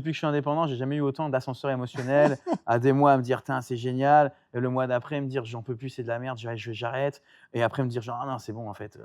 Depuis que je suis indépendant, j'ai jamais eu autant d'ascenseur émotionnel, à des mois à me dire: «Tain, c'est génial», et le mois d'après me dire: «J'en peux plus, c'est de la merde, j'arrête», et après me dire genre: «Ah non, c'est bon en fait».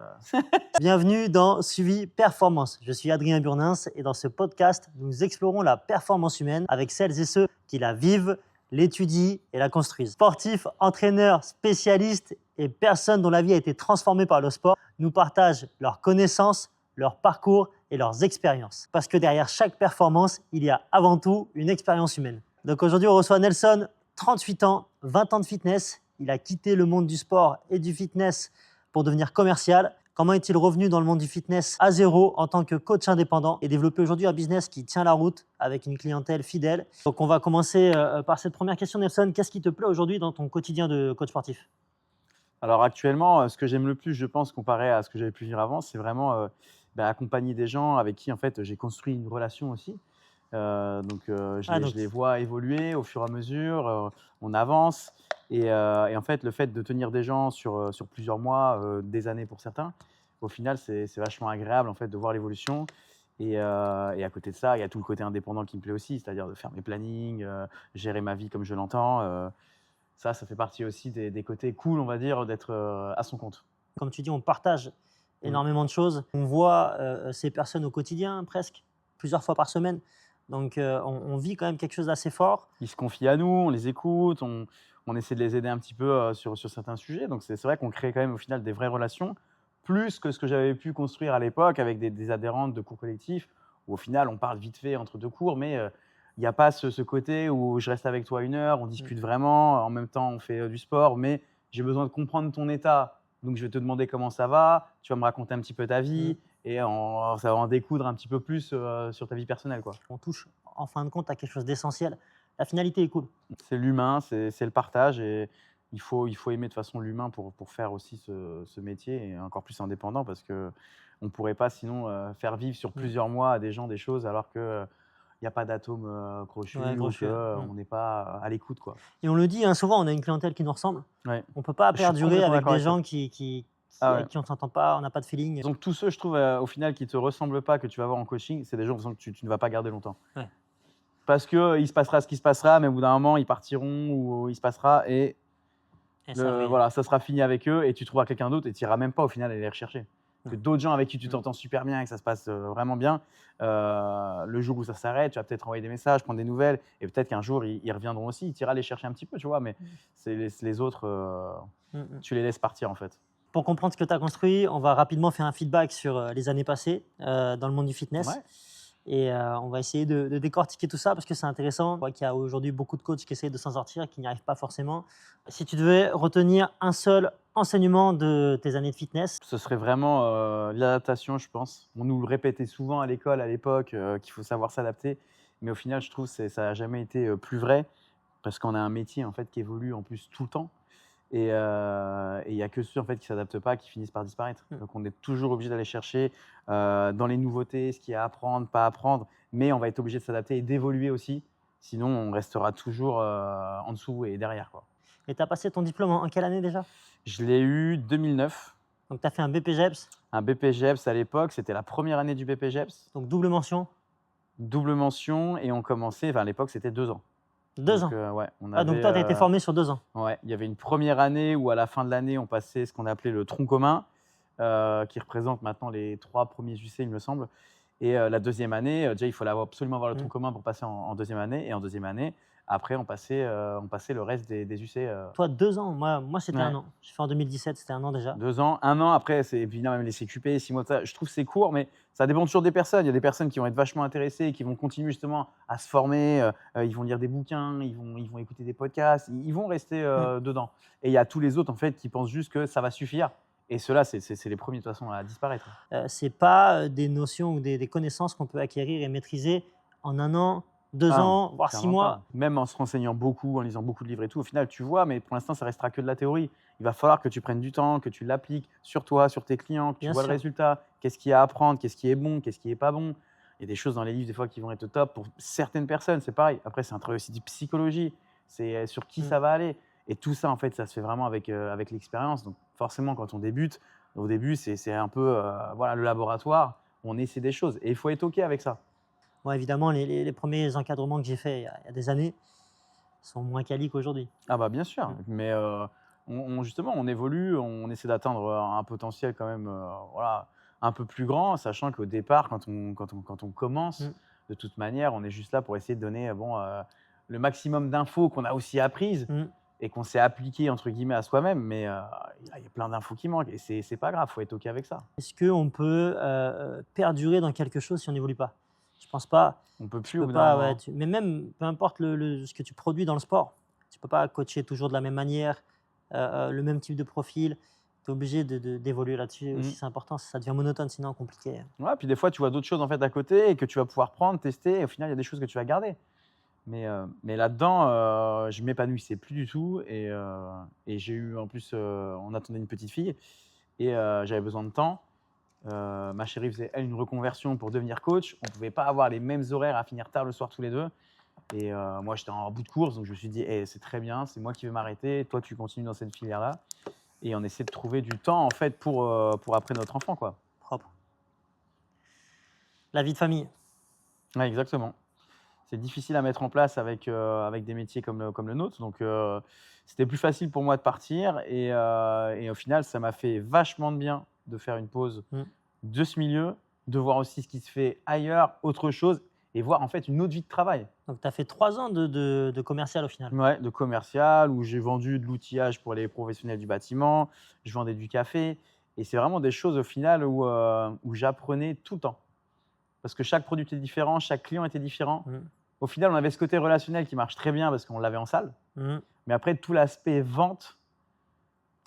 Bienvenue dans Suivi Performance. Je suis Adrien Burnins et dans ce podcast, nous explorons la performance humaine avec celles et ceux qui la vivent, l'étudient et la construisent. Sportifs, entraîneurs, spécialistes et personnes dont la vie a été transformée par le sport nous partagent leurs connaissances, leur parcours et leurs expériences. Parce que derrière chaque performance, il y a avant tout une expérience humaine. Donc aujourd'hui, on reçoit Nelson, 38 ans, 20 ans de fitness. Il a quitté le monde du sport et du fitness pour devenir commercial. Comment est-il revenu dans le monde du fitness à zéro en tant que coach indépendant et développer aujourd'hui un business qui tient la route avec une clientèle fidèle? Donc on va commencer par cette première question, Nelson. Qu'est-ce qui te plaît aujourd'hui dans ton quotidien de coach sportif? Alors actuellement, ce que j'aime le plus, je pense, comparé à ce que j'avais pu vivre avant, c'est vraiment, accompagner des gens avec qui en fait, j'ai construit une relation aussi. Ah, Je donc, les vois évoluer au fur et à mesure, on avance, et en fait, le fait de tenir des gens sur plusieurs mois, des années pour certains, au final, c'est vachement agréable en fait de voir l'évolution, et à côté de ça, il y a tout le côté indépendant qui me plaît aussi, c'est-à-dire de faire mes plannings, gérer ma vie comme je l'entends, ça fait partie aussi des côtés cool, on va dire, d'être, à son compte. comme tu dis, on partage Mmh. énormément de choses. On voit ces personnes au quotidien, presque, plusieurs fois par semaine. Donc on vit quand même quelque chose d'assez fort. Ils se confient à nous, on les écoute, on essaie de les aider un petit peu, sur certains sujets. Donc c'est vrai qu'on crée quand même au final des vraies relations, plus que ce que j'avais pu construire à l'époque avec des adhérentes de cours collectifs, où au final on parle vite fait entre 2 cours, mais il y a pas ce côté où je reste avec toi 1 heure, on discute vraiment, en même temps on fait, du sport, mais j'ai besoin de comprendre ton état, donc je vais te demander comment ça va, tu vas me raconter un petit peu ta Mm. vie, et ça va en découdre un petit peu plus, sur ta vie personnelle, quoi. On touche en fin de compte à quelque chose d'essentiel. La finalité est cool. C'est l'humain, c'est le partage, et il faut aimer de toute façon l'humain pour faire aussi ce métier, et encore plus indépendant, parce qu'on ne pourrait pas sinon, faire vivre sur Mm. plusieurs mois à des gens des choses alors que, il y a pas d'atome, Ouais, crochu, gros ou cheveu. qu'on n'est pas à l'écoute, quoi. Et on le dit, hein, souvent, on a une clientèle qui nous ressemble. Ouais, On ne peut pas je suis perdurer complètement avec d'accord des avec toi. gens Ah ouais. avec qui on ne s'entend pas, on n'a pas de feeling. Donc tous ceux, je trouve, au final, qui te ressemblent pas, que tu vas voir en coaching, c'est des gens de toute façon que tu ne vas pas garder longtemps. Ouais. Parce que, il se passera ce qui se passera, mais au bout d'un moment, ils partiront, ou il se passera, et Et ça revient. voilà, ça sera fini avec eux, et tu trouveras quelqu'un d'autre, et tu iras même pas au final aller les rechercher. Que Non. d'autres gens avec qui tu Mm. t'entends super bien et que ça se passe, vraiment bien, le jour où ça s'arrête, tu vas peut-être envoyer des messages, prendre des nouvelles, et peut-être qu'un jour ils reviendront aussi. Tu iras les chercher un petit peu, tu vois? Mais c'est les autres, Mm, mm. tu les laisses partir en fait. Pour comprendre ce que tu as construit, on va rapidement faire un feedback sur les années passées dans le monde du fitness. Ouais. Et on va essayer de décortiquer tout ça parce que c'est intéressant. On voit qu'il y a aujourd'hui beaucoup de coachs qui essayent de s'en sortir, qui n'y arrivent pas forcément. Si tu devais retenir un seul enseignement de tes années de fitness, Ce serait vraiment, l'adaptation, je pense. On nous le répétait souvent à l'école à l'époque, qu'il faut savoir s'adapter, mais au final je trouve ça a jamais été, plus vrai, parce qu'on a un métier en fait qui évolue en plus tout le temps. Et il y a que ceux en fait qui s'adaptent pas qui finissent par disparaître. Mm. Donc on est toujours obligé d'aller chercher, dans les nouveautés, ce qu'il y a à apprendre, pas apprendre, mais on va être obligé de s'adapter et d'évoluer aussi. Sinon on restera toujours, en dessous et derrière, quoi. et tu as passé ton diplôme en quelle année déjà? Je l'ai eu 2009, Donc tu as fait un BPGEPS, un BPGEPS à l'époque, c'était la première année du BPGEPS, donc double mention, double mention, et on commençait, enfin à l'époque c'était 2 ans. 2 Donc ans. ouais, on Ah, donc avait, toi, tu as été formé sur 2 ans. ouais, il y avait une première année où à la fin de l'année, on passait ce qu'on appelait le tronc commun, qui représente maintenant les 3 premiers UC, il me semble. Et la deuxième année, déjà, il fallait absolument avoir le Mm. tronc commun pour passer en deuxième année. Et en deuxième année, après, on passait le reste des UC. Toi, 2 ans. Moi c'était un Ouais, an. J'ai fait en 2017, c'était un an déjà. 2 ans, 1 an après, c'est et puis là, même les CQP, 6 mois de ça, je trouve que c'est court, mais ça dépend toujours des personnes. Il y a des personnes qui vont être vachement intéressées et qui vont continuer justement à se former, ils vont lire des bouquins, ils vont écouter des podcasts, ils vont rester, Mm. dedans. Et il y a tous les autres, en fait, qui pensent juste que ça va suffire, et ceux-là, c'est les premiers de toute façon à disparaître. C'est pas des notions ou des connaissances qu'on peut acquérir et maîtriser en un an, deux Ah non, ans, voire six clairement pas. mois. Même en se renseignant beaucoup, en lisant beaucoup de livres et tout, au final, tu vois, mais pour l'instant, ça restera que de la théorie. Il va falloir que tu prennes du temps, que tu l'appliques sur toi, sur tes clients, que tu Bien vois le sûr. résultat, qu'est-ce qu'il y a à apprendre, qu'est-ce qui est bon, qu'est-ce qui est pas bon. Il y a des choses dans les livres, des fois, qui vont être top pour certaines personnes, c'est pareil. Après, c'est un travail aussi de psychologie, c'est sur qui Mm. ça va aller. Et tout ça, en fait, ça se fait vraiment avec l'expérience. Donc, forcément, quand on débute, au début, c'est un peu voilà, le laboratoire, on essaie des choses. Et il faut être OK avec ça. Bon, évidemment, les premiers encadrements que j'ai faits il y a des années sont moins quali qu'aujourd'hui. Ah bah bien sûr, Mm. mais justement, on évolue, on essaie d'atteindre un potentiel quand même voilà, un peu plus grand, sachant qu'au départ, quand on commence, Mm. de toute manière, on est juste là pour essayer de donner bon, le maximum d'infos qu'on a aussi apprises Mm. et qu'on s'est appliqué entre guillemets à soi-même, mais il y a plein d'infos qui manquent et c'est pas grave, faut être OK avec ça. Est-ce qu'on peut perdurer dans quelque chose si on n'évolue pas? Je pense pas. On peut Tu plus au peux bout d'un pas, moment, ouais, hein. mais même, peu importe ce que tu produis dans le sport, tu peux pas coacher toujours de la même manière, le même type de profil. Tu es obligé d'évoluer là-dessus Mmh. aussi, c'est important. Ça devient monotone, sinon compliqué. Ouais, puis des fois, tu vois d'autres choses en fait à côté et que tu vas pouvoir prendre, tester et au final, il y a des choses que tu vas garder. Mais là-dedans, je m'épanouissais plus du tout et j'ai eu en plus, on attendait une petite fille et j'avais besoin de temps. Ma chérie faisait, elle, une reconversion pour devenir coach. On ne pouvait pas avoir les mêmes horaires à finir tard le soir tous les 2 et moi, j'étais en bout de course, donc je me suis dit: «Eh, c'est très bien, c'est moi qui vais m'arrêter, toi, tu continues dans cette filière-là» et on essaie de trouver du temps, en fait, pour après notre enfant, quoi. Propre. La vie de famille. Ouais, exactement. C'est difficile à mettre en place avec des métiers comme le nôtre. Donc, c'était plus facile pour moi de partir et au final, ça m'a fait vachement de bien de faire une pause Mm. de ce milieu, de voir aussi ce qui se fait ailleurs, autre chose et voir en fait une autre vie de travail. Donc, tu as fait 3 ans de commercial au final. Ouais, de commercial où j'ai vendu de l'outillage pour les professionnels du bâtiment, je vendais du café et c'est vraiment des choses au final où j'apprenais tout le temps. Parce que chaque produit était différent, chaque client était différent. Mm. Au final, on avait ce côté relationnel qui marche très bien parce qu'on l'avait en salle. Mm. Mais après, tout l'aspect vente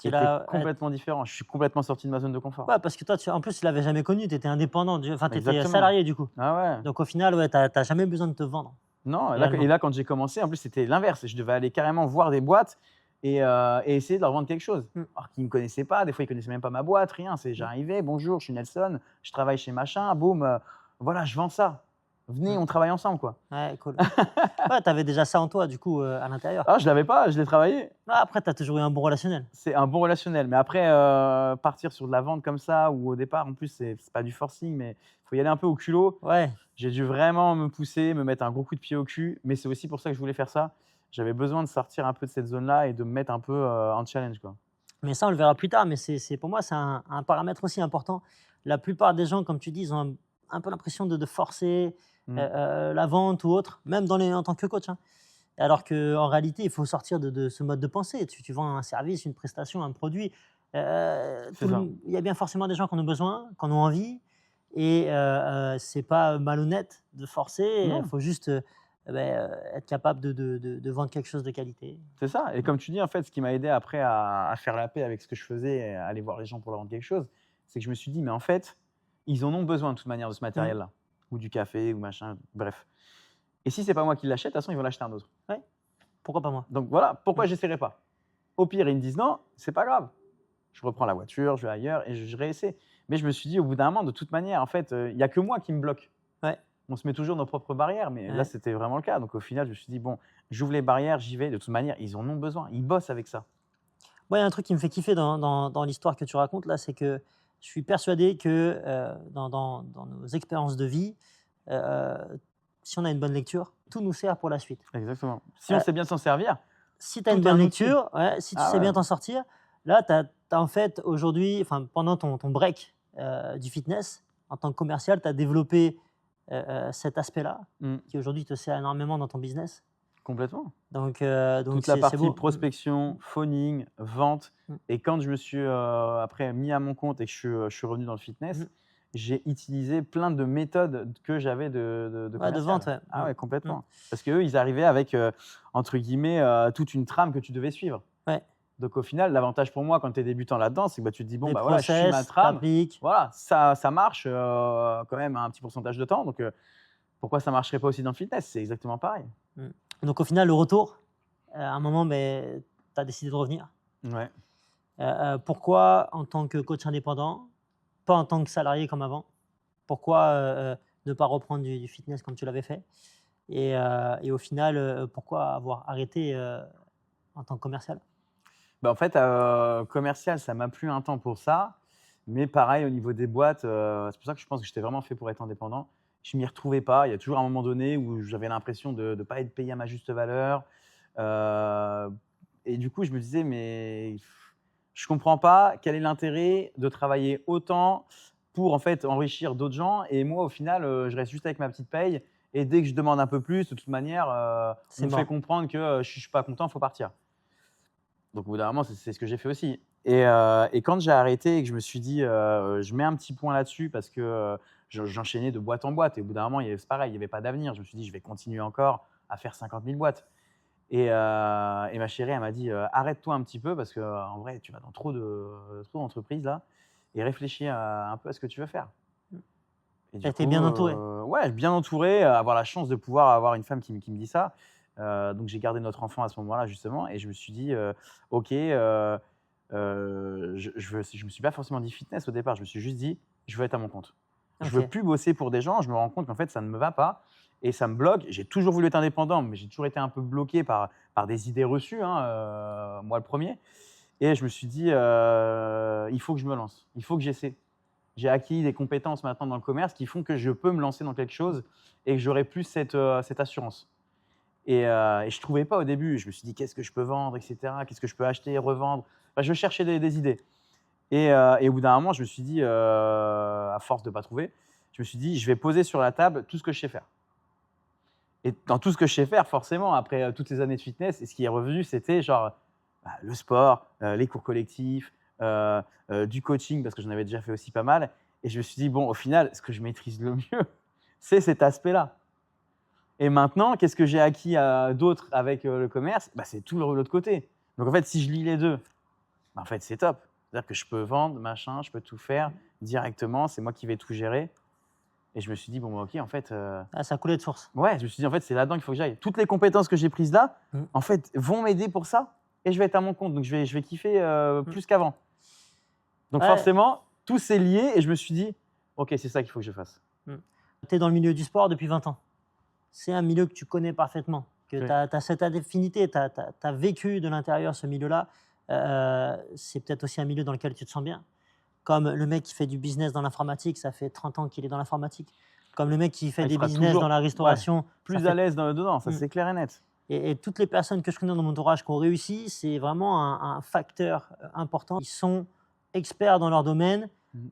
Tu était l'as- complètement différent. Je suis complètement sorti de ma zone de confort. Ouais, parce que toi, en plus, tu l'avais jamais connu, tu étais indépendant, enfin, tu étais Exactement. salarié du coup. Ah ouais. Donc, au final, ouais, tu n'as jamais besoin de te vendre. Non, Réellement. et là, quand j'ai commencé, en plus, c'était l'inverse. Je devais aller carrément voir des boîtes et essayer de leur vendre quelque chose. Mm. Alors qu'ils ne me connaissaient pas. Des fois, ils ne connaissaient même pas ma boîte, rien. J'arrivais, bonjour, je suis Nelson, je travaille chez machin, boum, voilà, je vends ça. Venez, Mm. on travaille ensemble, quoi. Ouais, cool. Ouais, tu avais déjà ça en toi, du coup, à l'intérieur. Ah, je l'avais pas, je l'ai travaillé. Après, tu as toujours eu un bon relationnel. C'est un bon relationnel, mais après, partir sur de la vente comme ça, où au départ, en plus, c'est pas du forcing, mais il faut y aller un peu au culot. Ouais, J'ai dû vraiment me pousser, me mettre un gros coup de pied au cul, mais c'est aussi pour ça que je voulais faire ça. J'avais besoin de sortir un peu de cette zone-là et de me mettre un peu en challenge, quoi. mais ça, on le verra plus tard. Mais pour moi, c'est un paramètre aussi important. La plupart des gens, comme tu dis, ils ont un peu l'impression de forcer Mmh. la vente ou autre, même en tant que coach, hein. Alors qu'en réalité, il faut sortir de ce mode de pensée. Tu vends un service, une prestation, un produit. C'est ça. Il y a bien forcément des gens qui en ont besoin, qui en ont envie. Et c'est pas malhonnête de forcer. Il Non, faut juste être capable de vendre quelque chose de qualité. c'est ça. Et comme tu dis, en fait, ce qui m'a aidé après à faire la paix avec ce que je faisais et à aller voir les gens pour leur vendre quelque chose, c'est que je me suis dit, mais en fait, ils en ont besoin de toute manière de ce matériel-là, ou du café, ou machin, bref. Et si c'est pas moi qui l'achète, de toute façon, ils vont l'acheter un autre. Ouais. Pourquoi pas moi? Donc voilà, pourquoi Mm. j'essaierai pas? Au pire, ils me disent non, c'est pas grave. Je reprends la voiture, je vais ailleurs et je réessaie. Mais je me suis dit, au bout d'un moment, de toute manière, en fait, il n'y a que moi qui me bloque. Ouais. On se met toujours nos propres barrières, mais Ouais. là, c'était vraiment le cas. Donc au final, je me suis dit, bon, j'ouvre les barrières, j'y vais. De toute manière, ils en ont besoin. Ils bossent avec ça. Moi, il y a un truc qui me fait kiffer dans l'histoire que tu racontes là, c'est que je suis persuadé que dans nos expériences de vie, euh, si on a une bonne lecture, tout nous sert pour la suite. Exactement. Si on sait bien s'en servir, Si tu as Tout une est un bonne outil. lecture, ouais, si tu Ah sais bien ouais. t'en sortir, là, tu as en fait aujourd'hui, enfin, pendant ton break du fitness, en tant que commercial, tu as développé cet aspect-là mm, qui aujourd'hui te sert énormément dans ton business. complètement. Donc Toute la c'est partie beau. prospection, phoning, vente. Mm. Et quand je me suis après mis à mon compte et que je suis revenu dans le fitness, Mm. j'ai utilisé plein de méthodes que j'avais de Ouais, de commercial. vente, ouais. Ah Mm. ouais, complètement. Parce qu'eux, ils arrivaient avec, entre guillemets, toute une trame que tu devais suivre. Ouais. Donc au final, l'avantage pour moi quand tu es débutant là-dedans, c'est que bah, tu te dis, bon, Des bah voilà, je suis ma process, trame. t'appliques. Voilà, ça marche quand même à un petit pourcentage de temps. Donc pourquoi ça ne marcherait pas aussi dans le fitness? C'est exactement pareil. Mm. Donc au final, le retour, à un moment, tu as décidé de revenir. Ouais. Pourquoi en tant que coach indépendant, pas en tant que salarié comme avant? Pourquoi ne pas reprendre du fitness comme tu l'avais fait? Et au final, pourquoi avoir arrêté en tant que commercial? Bah, en fait, commercial, ça m'a plu un temps pour ça. Mais pareil, au niveau des boîtes, c'est pour ça que je pense que j'étais vraiment fait pour être indépendant. je m'y retrouvais pas. Il y a toujours un moment donné où j'avais l'impression de ne pas être payé à ma juste valeur. Et du coup, je me disais, mais je comprends pas quel est l'intérêt de travailler autant pour en fait enrichir d'autres gens. Et moi, au final, je reste juste avec ma petite paye. Et dès que je demande un peu plus, de toute manière, on C'est me fait mort. comprendre que je suis pas content, il faut partir. Donc au bout d'un moment, c'est ce que j'ai fait aussi. Et quand j'ai arrêté et que je me suis dit, je mets un petit point là-dessus parce que j'enchaînais de boîte en boîte. Et au bout d'un moment, c'est pareil, il n'y avait pas d'avenir. Je me suis dit, je vais continuer encore à faire 50 000 boîtes. Et ma chérie, elle m'a dit, arrête-toi un petit peu parce qu'en vrai, tu vas dans trop d'entreprises là et réfléchis un peu à ce que tu veux faire. Et Tu du as été coup, bien entouré. ouais, bien entouré, avoir la chance de pouvoir avoir une femme qui me dit ça. Donc j'ai gardé notre enfant à ce moment-là justement et je me suis dit, OK, je me suis pas forcément dit fitness au départ, je me suis juste dit: «Je veux être à mon compte». Je veux Ok. plus bosser pour des gens, je me rends compte qu'en fait ça ne me va pas et ça me bloque. J'ai toujours voulu être indépendant, mais j'ai toujours été un peu bloqué par des idées reçues, hein, moi le premier. Et je me suis dit, «Il faut que je me lance, il faut que j'essaie». J'ai acquis des compétences maintenant dans le commerce qui font que je peux me lancer dans quelque chose et que j'aurai plus cette assurance. Et je ne trouvais pas au début. Je me suis dit: «Qu'est-ce que je peux vendre et cetera? Qu'est-ce que je peux acheter et revendre?» Enfin, je cherchais des idées et au bout d'un moment, je me suis dit, à force de ne pas trouver, je me suis dit: «Je vais poser sur la table tout ce que je sais faire». Et dans tout ce que je sais faire, forcément, après, toutes ces années de fitness, et ce qui est revenu, c'était genre, le sport, les cours collectifs, du coaching parce que j'en avais déjà fait aussi pas mal et je me suis dit: «Bon, au final, ce que je maîtrise le mieux, c'est cet aspect-là». Et maintenant, qu'est-ce que j'ai acquis d'autre avec, le commerce? Bah, c'est tout l'autre côté. Donc en fait, si je lis les 2, bah, en fait, c'est top. C'est-à-dire que je peux vendre, machin, je peux tout faire directement, c'est moi qui vais tout gérer et je me suis dit: «Bon, bah, OK, en fait, Ah, ça coulait de source. ouais», je me suis dit: «En fait, c'est là-dedans qu'il faut que j'aille». Toutes les compétences que j'ai prises là, Mmh. en fait, vont m'aider pour ça et je vais être à mon compte. Donc je vais kiffer, plus qu'avant. Donc Ouais. forcément, tout s'est lié et je me suis dit: «OK, c'est ça qu'il faut que je fasse». Tu es dans le milieu du sport depuis 20 ans. C'est un milieu que tu connais parfaitement, que Oui. tu as cette affinité, tu as vécu de l'intérieur ce milieu-là. C'est peut-être aussi un milieu dans lequel tu te sens bien. Comme le mec qui fait du business dans l'informatique, ça fait 30 ans qu'il est dans l'informatique. Comme le mec qui fait Ah, il des sera business dans toujours, la ouais, restauration, ça plus à fait. l'aise dedans, ça Mmh. c'est clair et net. Et toutes les personnes que je connais dans mon entourage qui ont réussi, c'est vraiment un facteur important. Ils sont experts dans leur domaine Mmh.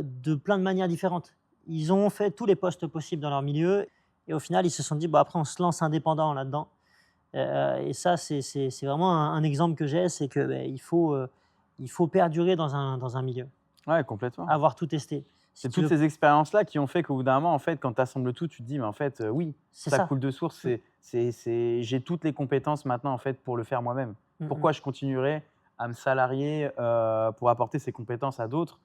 de plein de manières différentes. Ils ont fait tous les postes possibles dans leur milieu et au final, ils se sont dit, bah, après, on se lance indépendant là-dedans. Et ça, c'est vraiment un exemple que j'ai, c'est que ben, il faut perdurer dans un milieu, Ouais, complètement. avoir tout testé. Si C'est tu toutes veux, ces expériences-là qui ont fait qu'au bout d'un moment, en fait, quand tu assembles tout, tu te dis: «Mais en fait, oui, c'est ça ça. coule de source, Mm, j'ai toutes les compétences maintenant, en fait, pour le faire moi-même». mm, mm. Pourquoi je continuerais à me salarier, pour apporter ces compétences à d'autres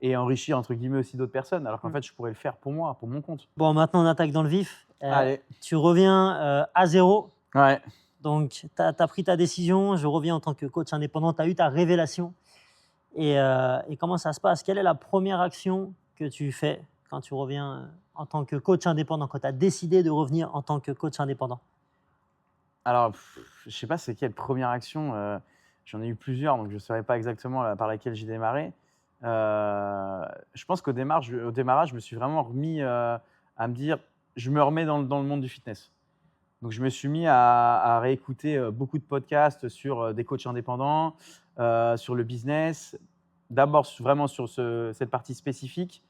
et «enrichir» entre guillemets aussi d'autres personnes, alors qu'en Mm. fait, je pourrais le faire pour moi, pour mon compte. Bon, maintenant, on attaque dans le vif. Allez. Tu reviens à zéro. Ouais. Donc, tu as pris ta décision. Je reviens en tant que coach indépendant. Tu as eu ta révélation. Et comment ça se passe? Quelle est la première action que tu fais quand tu reviens en tant que coach indépendant, quand tu as décidé de revenir en tant que coach indépendant? Alors, je sais pas c'est quelle première action, j'en ai eu plusieurs, donc je ne saurais pas exactement par laquelle j'ai démarré. Je pense au démarrage, je me suis vraiment remis, à me dire: «Je me remets dans le monde du fitness». Donc je me suis mis à réécouter, beaucoup de podcasts sur, des coachs indépendants, sur le business. D'abord vraiment sur cette partie spécifique,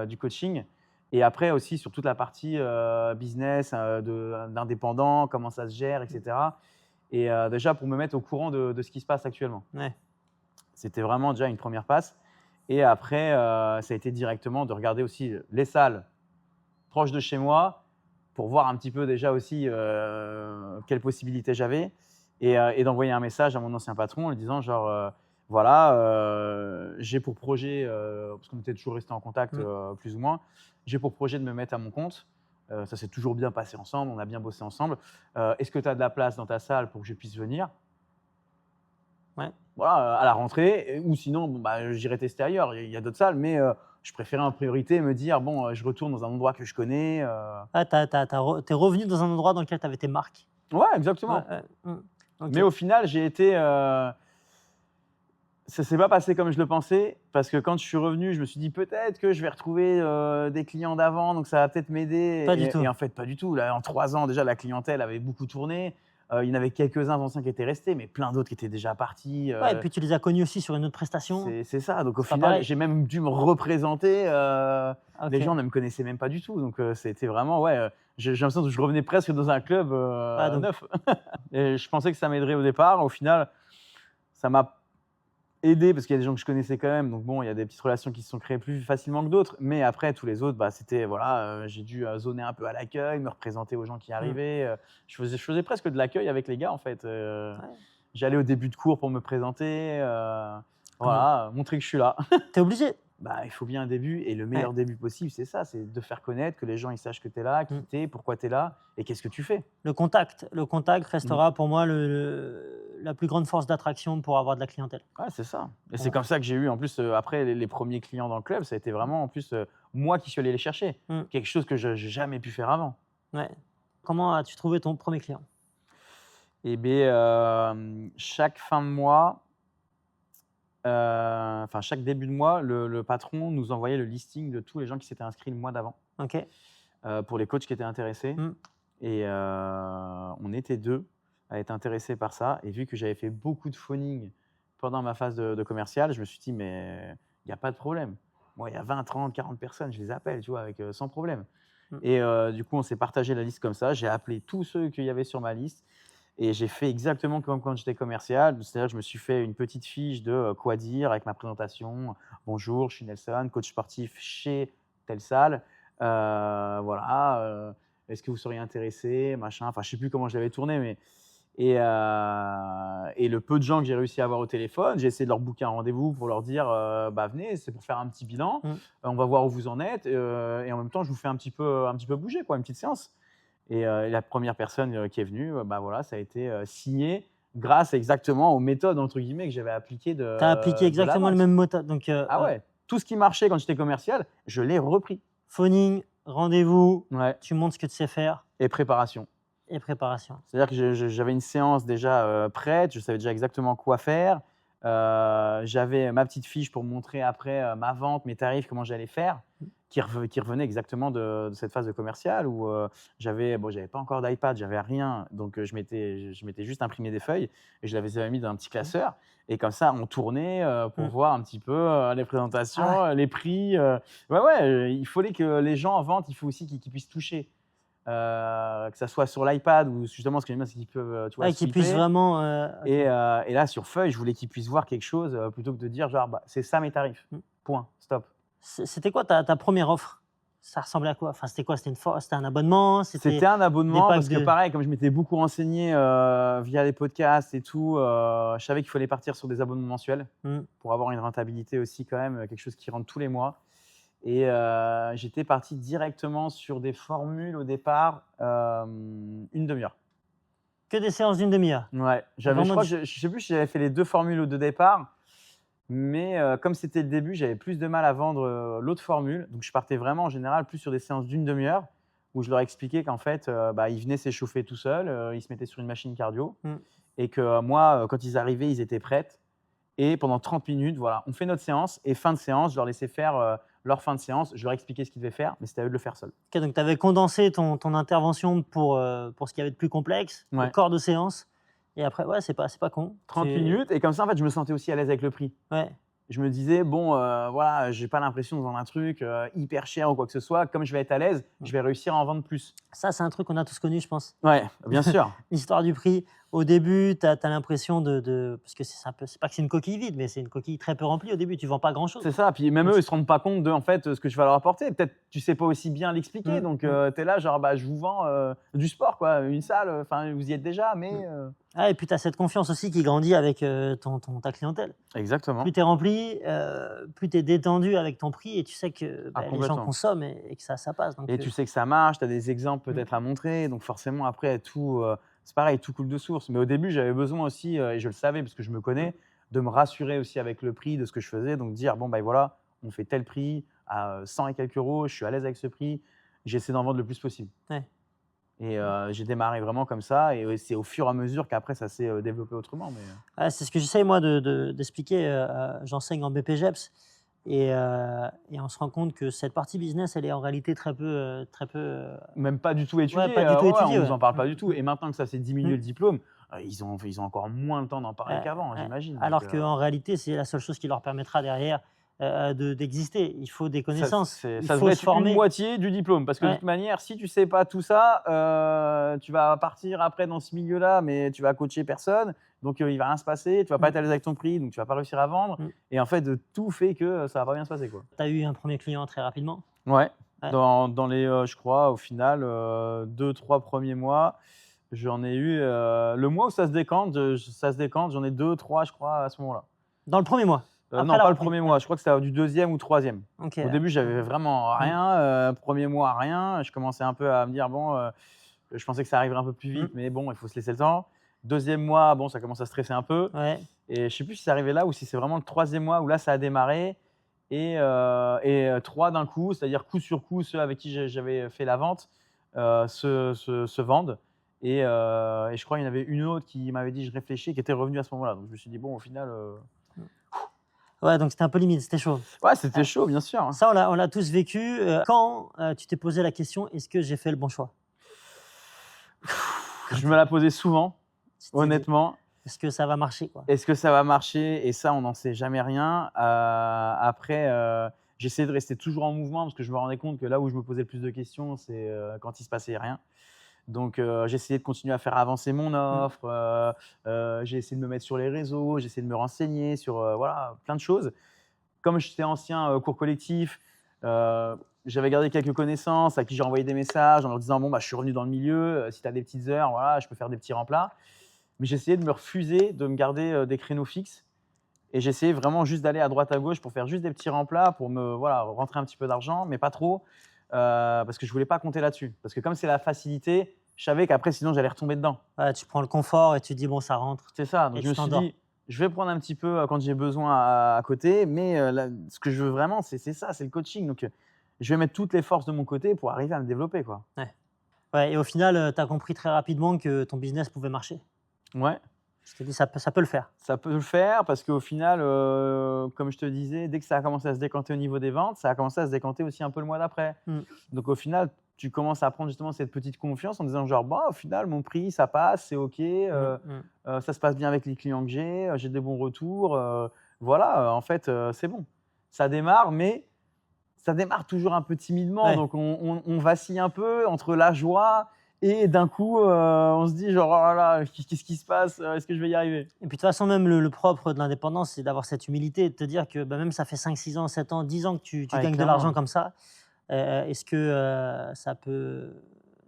du coaching et après aussi sur toute la partie, business, d'indépendant, comment ça se gère et cetera et déjà pour me mettre au courant de ce qui se passe actuellement. Ouais. C'était vraiment déjà une première passe et après, ça a été directement de regarder aussi les salles proches de chez moi pour voir un petit peu déjà aussi, quelles possibilités j'avais et d'envoyer un message à mon ancien patron en lui disant genre, «Voilà, j'ai pour projet», parce qu'on était toujours restés en contact, Mmh. plus ou moins. «J'ai pour projet de me mettre à mon compte, ça s'est toujours bien passé ensemble, on a bien bossé ensemble. Est-ce que tu as de la place dans ta salle pour que je puisse venir?» Ouais. Voilà, à la rentrée ou sinon, bon, bah, j'irai tester ailleurs. Il y a d'autres salles, mais je préférais en priorité me dire: «Bon, je retourne dans un endroit que je connais». Ah, tu es revenu dans un endroit dans lequel tu avais tes marques. Ouais, Ouais, exactement. ouais. Mmh. OK. Mais au final, j'ai été, Ça s'est pas passé comme je le pensais, parce que quand je suis revenu, je me suis dit peut-être que je vais retrouver des clients d'avant, donc ça va peut-être m'aider. Pas du tout. Et en fait, pas du tout. Là, en 3 ans, déjà, la clientèle avait beaucoup tourné. Il y en avait quelques-uns anciens qui étaient restés, mais plein d'autres qui étaient déjà partis. Ouais, et puis tu les as connus aussi sur une autre prestation. C'est ça. Donc au C'est pas final, pareil. j'ai même dû me représenter. Ok. Les gens ne me connaissaient même pas du tout. Donc c'était vraiment, ouais, j'ai l'impression que je revenais presque dans un club Donc- neuf. Et je pensais que ça m'aiderait au départ. Au final, ça m'a aidé parce qu'il y a des gens que je connaissais quand même. Donc bon, il y a des petites relations qui se sont créées plus facilement que d'autres. Mais après, tous les autres, bah, c'était, voilà, j'ai dû zoner un peu à l'accueil, me représenter aux gens qui arrivaient. Je faisais presque de l'accueil avec les gars, en fait. Ouais. J'allais au début de cours pour me présenter. Voilà, montrer que je suis là. T'es obligé. Bah, il faut bien un début, et le meilleur début possible, c'est ça, c'est de faire connaître, que les gens ils sachent que tu es là, qui t'es, pourquoi tu es là et qu'est-ce que tu fais. Le contact restera pour moi la plus grande force d'attraction pour avoir de la clientèle. Ouais, c'est ça. Et Voilà. c'est comme ça que j'ai eu, en plus, après les premiers clients dans le club, ça a été vraiment, en plus, moi qui suis allé les chercher. Quelque chose que je n'ai jamais pu faire avant. Ouais. Comment as-tu trouvé ton premier client? Et bien, chaque fin de mois, enfin chaque début de mois, le patron nous envoyait le listing de tous les gens qui s'étaient inscrits le mois d'avant. Ok. Pour les coachs qui étaient intéressés. Et on était 2 à être intéressés par ça. Et vu que j'avais fait beaucoup de phoning pendant ma phase de commercial, je me suis dit, mais il n'y a pas de problème. Moi, il y a 20, 30, 40 personnes, je les appelle, tu vois, avec, sans problème. Et du coup, on s'est partagé la liste comme ça. J'ai appelé tous ceux qu'il y avait sur ma liste. Et j'ai fait exactement comme quand j'étais commercial. C'est-à-dire que je me suis fait une petite fiche de quoi dire avec ma présentation. Bonjour, je suis Nelson, coach sportif chez telle salle. Voilà. Est-ce que vous seriez intéressé, machin. Enfin, je sais plus comment je l'avais tourné, mais et le peu de gens que j'ai réussi à avoir au téléphone, j'ai essayé de leur booker un rendez-vous pour leur dire, bah venez, c'est pour faire un petit bilan. On va voir où vous en êtes, et en même temps, je vous fais un petit peu bouger, quoi, une petite séance. Et la première personne qui est venue, bah voilà, ça a été signé grâce exactement aux méthodes entre guillemets que j'avais appliquées de. Tu as appliqué de la exactement le vente. même méthode. Donc, Ah ouais, tout ce qui marchait quand j'étais commercial, je l'ai repris. phoning, rendez-vous, Ouais. tu montres ce que tu sais faire Et préparation. et préparation. C'est-à-dire que j'avais une séance déjà prête, je savais déjà exactement quoi faire. J'avais ma petite fiche pour montrer après ma vente, mes tarifs, comment j'allais faire, qui revenait exactement de cette phase de commercial où j'avais pas encore d'iPad, j'avais rien, donc je m'étais juste imprimé des feuilles et je les avais mis dans un petit classeur. Et comme ça, on tournait pour voir un petit peu les présentations, les prix. Il fallait que les gens en vente, il faut aussi qu'ils puissent toucher. Que ça soit sur l'iPad ou justement ce que j'aime bien, c'est qu'ils peuvent Qu'ils puissent swiper. vraiment. Et là, sur feuille, je voulais qu'ils puissent voir quelque chose plutôt que de dire genre, bah, c'est ça mes tarifs. Point, stop. C'était quoi ta première offre? Ça ressemblait à quoi? Enfin, c'était quoi? C'était un abonnement? C'était un abonnement packs parce que pareil, comme je m'étais beaucoup renseigné via les podcasts et tout, je savais qu'il fallait partir sur des abonnements mensuels pour avoir une rentabilité aussi quand même, quelque chose qui rentre tous les mois. Et j'étais parti directement sur des formules au départ, une demi-heure. Que des séances d'une demi-heure? Ouais, je sais plus si j'avais fait les 2 formules de départ, mais comme c'était le début, j'avais plus de mal à vendre l'autre formule. Donc je partais vraiment en général plus sur des séances d'une demi-heure où je leur expliquais qu'en fait, ils venaient s'échauffer tout seuls, ils se mettaient sur une machine cardio et que moi, quand ils arrivaient, ils étaient prêts. Et pendant 30 minutes, voilà, on fait notre séance et fin de séance, je leur laissais faire leur fin de séance, je leur expliquais ce qu'ils devaient faire, mais c'était à eux de le faire seuls. Ok, donc tu avais condensé ton intervention pour ce qu'il y avait de plus complexe, le corps de séance. Et après, ouais, c'est pas con. 30 minutes, et comme ça, en fait, je me sentais aussi à l'aise avec le prix. Ouais. Je me disais, bon, voilà, j'ai pas l'impression de vendre un truc hyper cher ou quoi que ce soit. Comme je vais être à l'aise, je vais réussir à en vendre plus. Ça, c'est un truc qu'on a tous connu, je pense. Ouais, bien sûr. L'histoire du prix. Au début, tu as l'impression parce que c'est pas que c'est une coquille vide, mais c'est une coquille très peu remplie au début. Tu vends pas grand-chose. C'est ça. Puis même eux, ils se rendent pas compte de en fait ce que je vais leur apporter. Peut-être tu sais pas aussi bien l'expliquer. Donc tu es là, genre, bah, je vous vends du sport, quoi, une salle. Enfin, vous y êtes déjà, mais. Et puis tu as cette confiance aussi qui grandit avec ta clientèle. Exactement. Plus tu es rempli, plus tu es détendu avec ton prix et tu sais que les gens consomment et que ça passe. Donc, et tu sais que ça marche, tu as des exemples peut-être à montrer. Donc forcément, après, tout, c'est pareil, tout coule de source. Mais au début, j'avais besoin aussi, et je le savais parce que je me connais, de me rassurer aussi avec le prix de ce que je faisais. Donc dire, bon, voilà, on fait tel prix à 100 et quelques euros, je suis à l'aise avec ce prix, j'essaie d'en vendre le plus possible. Ouais. Et j'ai démarré vraiment comme ça et c'est au fur et à mesure qu'après ça s'est développé autrement. Mais, C'est ce que j'essaye moi d'expliquer. J'enseigne en BPGEPS et on se rend compte que cette partie business, elle est en réalité très peu, même pas du tout ouais, étudié. pas du tout Ouais, on étudiée. nous Ouais. en parle pas du tout. Et maintenant que ça s'est diminué Mm. le diplôme, ils ont encore moins le temps d'en parler Ouais, qu'avant, ouais. j'imagine. Donc, Alors qu'en réalité, c'est la seule chose qui leur permettra derrière d'exister. Il faut des connaissances, il ça faut devrait se être une former. moitié du diplôme. Parce que de Ouais. toute manière, si tu sais pas tout ça, tu vas partir après dans ce milieu-là, mais tu vas coacher personne. Donc, il va rien se passer. Tu vas pas être à l'aise avec ton prix, donc tu vas pas réussir à vendre. Mm. Et en fait, tout fait que ça va pas bien se passer, quoi. Tu as eu un premier client très rapidement? Ouais. Ouais. Dans les, je crois, au final, 2-3 premiers mois, j'en ai eu. Le mois où ça se décante, j'en ai 2-3, je crois, à ce moment-là. Dans le premier mois? Après Non, la pas le reprise? premier mois, je crois que c'était du deuxième ou troisième. Ok. Au début, j'avais vraiment rien. Premier mois, rien. Je commençais un peu à me dire, bon, je pensais que ça arriverait un peu plus vite, mais bon, il faut se laisser le temps. Deuxième mois, bon, ça commence à stresser un peu. Ouais. Et je sais plus si c'est arrivé là ou si c'est vraiment le troisième mois où là, ça a démarré. Et 3 d'un coup, c'est-à-dire coup sur coup, ceux avec qui j'avais fait la vente se vendent. Et je crois qu'il y en avait une autre qui m'avait dit je réfléchis, qui était revenue à ce moment-là. Donc je me suis dit, bon, au final, Ouais, donc c'était un peu limite, c'était chaud. ouais, c'était chaud, bien sûr, hein. Ça, on l'a tous vécu. Quand tu t'es posé la question, est-ce que j'ai fait le bon choix? Je me la posais souvent, Tu t'es dit, honnêtement. est-ce que ça va marcher, quoi? Est-ce que ça va marcher? Et ça, on n'en sait jamais rien. Après, j'essayais de rester toujours en mouvement parce que je me rendais compte que là où je me posais le plus de questions, c'est quand il se passait rien. Donc, j'essayais de continuer à faire avancer mon offre. J'ai essayé de me mettre sur les réseaux, j'ai essayé de me renseigner sur voilà, plein de choses. Comme j'étais ancien cours collectif, j'avais gardé quelques connaissances à qui j'ai envoyé des messages en leur disant bon, bah, je suis revenu dans le milieu, si tu as des petites heures, voilà, je peux faire des petits remplats. Mais j'essayais de me refuser de me garder des créneaux fixes. Et j'essayais vraiment juste d'aller à droite à gauche pour faire juste des petits remplats, pour me voilà, rentrer un petit peu d'argent, mais pas trop, parce que je voulais pas compter là-dessus. Parce que comme c'est la facilité, je savais qu'après, sinon, j'allais retomber dedans. Ouais, tu prends le confort et tu dis, bon, ça rentre. C'est ça. Donc, Et je tu me suis t'endors. dit, je vais prendre un petit peu quand j'ai besoin à côté, mais ce que je veux vraiment, c'est ça, c'est le coaching. Donc, je vais mettre toutes les forces de mon côté pour arriver à me développer, quoi. Ouais, et au final, tu as compris très rapidement que ton business pouvait marcher. Ouais. Tu t'es dit, ça peut le faire. Ça peut le faire parce qu'au final, comme je te disais, dès que ça a commencé à se décanter au niveau des ventes, ça a commencé à se décanter aussi un peu le mois d'après. Donc au final, tu commences à prendre justement cette petite confiance en disant genre: «Bah, au final, mon prix, ça passe, c'est OK, ça se passe bien avec les clients que j'ai des bons retours, voilà, en fait, c'est bon». Ça démarre, mais ça démarre toujours un peu timidement, Ouais. donc on vacille un peu entre la joie et d'un coup, on se dit genre: «Oh là là, qu'est-ce qui se passe? Est-ce que je vais y arriver?» Et puis de toute façon, même le propre de l'indépendance, c'est d'avoir cette humilité, de te dire que bah, même ça fait 5, 6 ans, 7 ans, 10 ans que tu Ouais, gagnes de clairement. l'argent comme ça. Est-ce que ça peut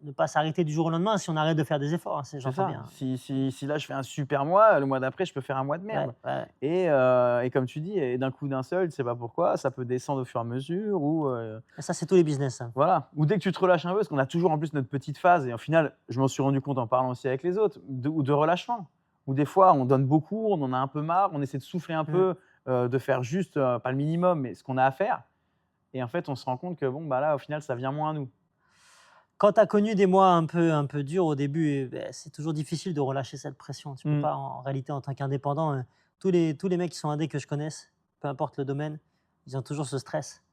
ne pas s'arrêter du jour au lendemain si on arrête de faire des efforts, hein, C'est j'entends ça. bien. Si là je fais un super mois, le mois d'après je peux faire un mois de Ouais, merde. ouais. Et comme tu dis, et d'un coup d'un seul, tu sais pas pourquoi, ça peut descendre au fur et à mesure ou Et ça, c'est tous les business, ça. voilà. Ou dès que tu te relâches un peu, parce qu'on a toujours en plus notre petite phase et au final, je m'en suis rendu compte en parlant aussi avec les autres, ou de relâchement. Où des fois on donne beaucoup, on en a un peu marre, on essaie de souffler un peu, de faire juste, pas le minimum, mais ce qu'on a à faire. Et en fait, on se rend compte que bon, bah là, au final, ça vient moins à nous. Quand tu as connu des mois un peu durs au début, c'est toujours difficile de relâcher cette pression. Tu peux pas, en réalité, en tant qu'indépendant, tous les mecs qui sont indés que je connaisse, peu importe le domaine, ils ont toujours ce stress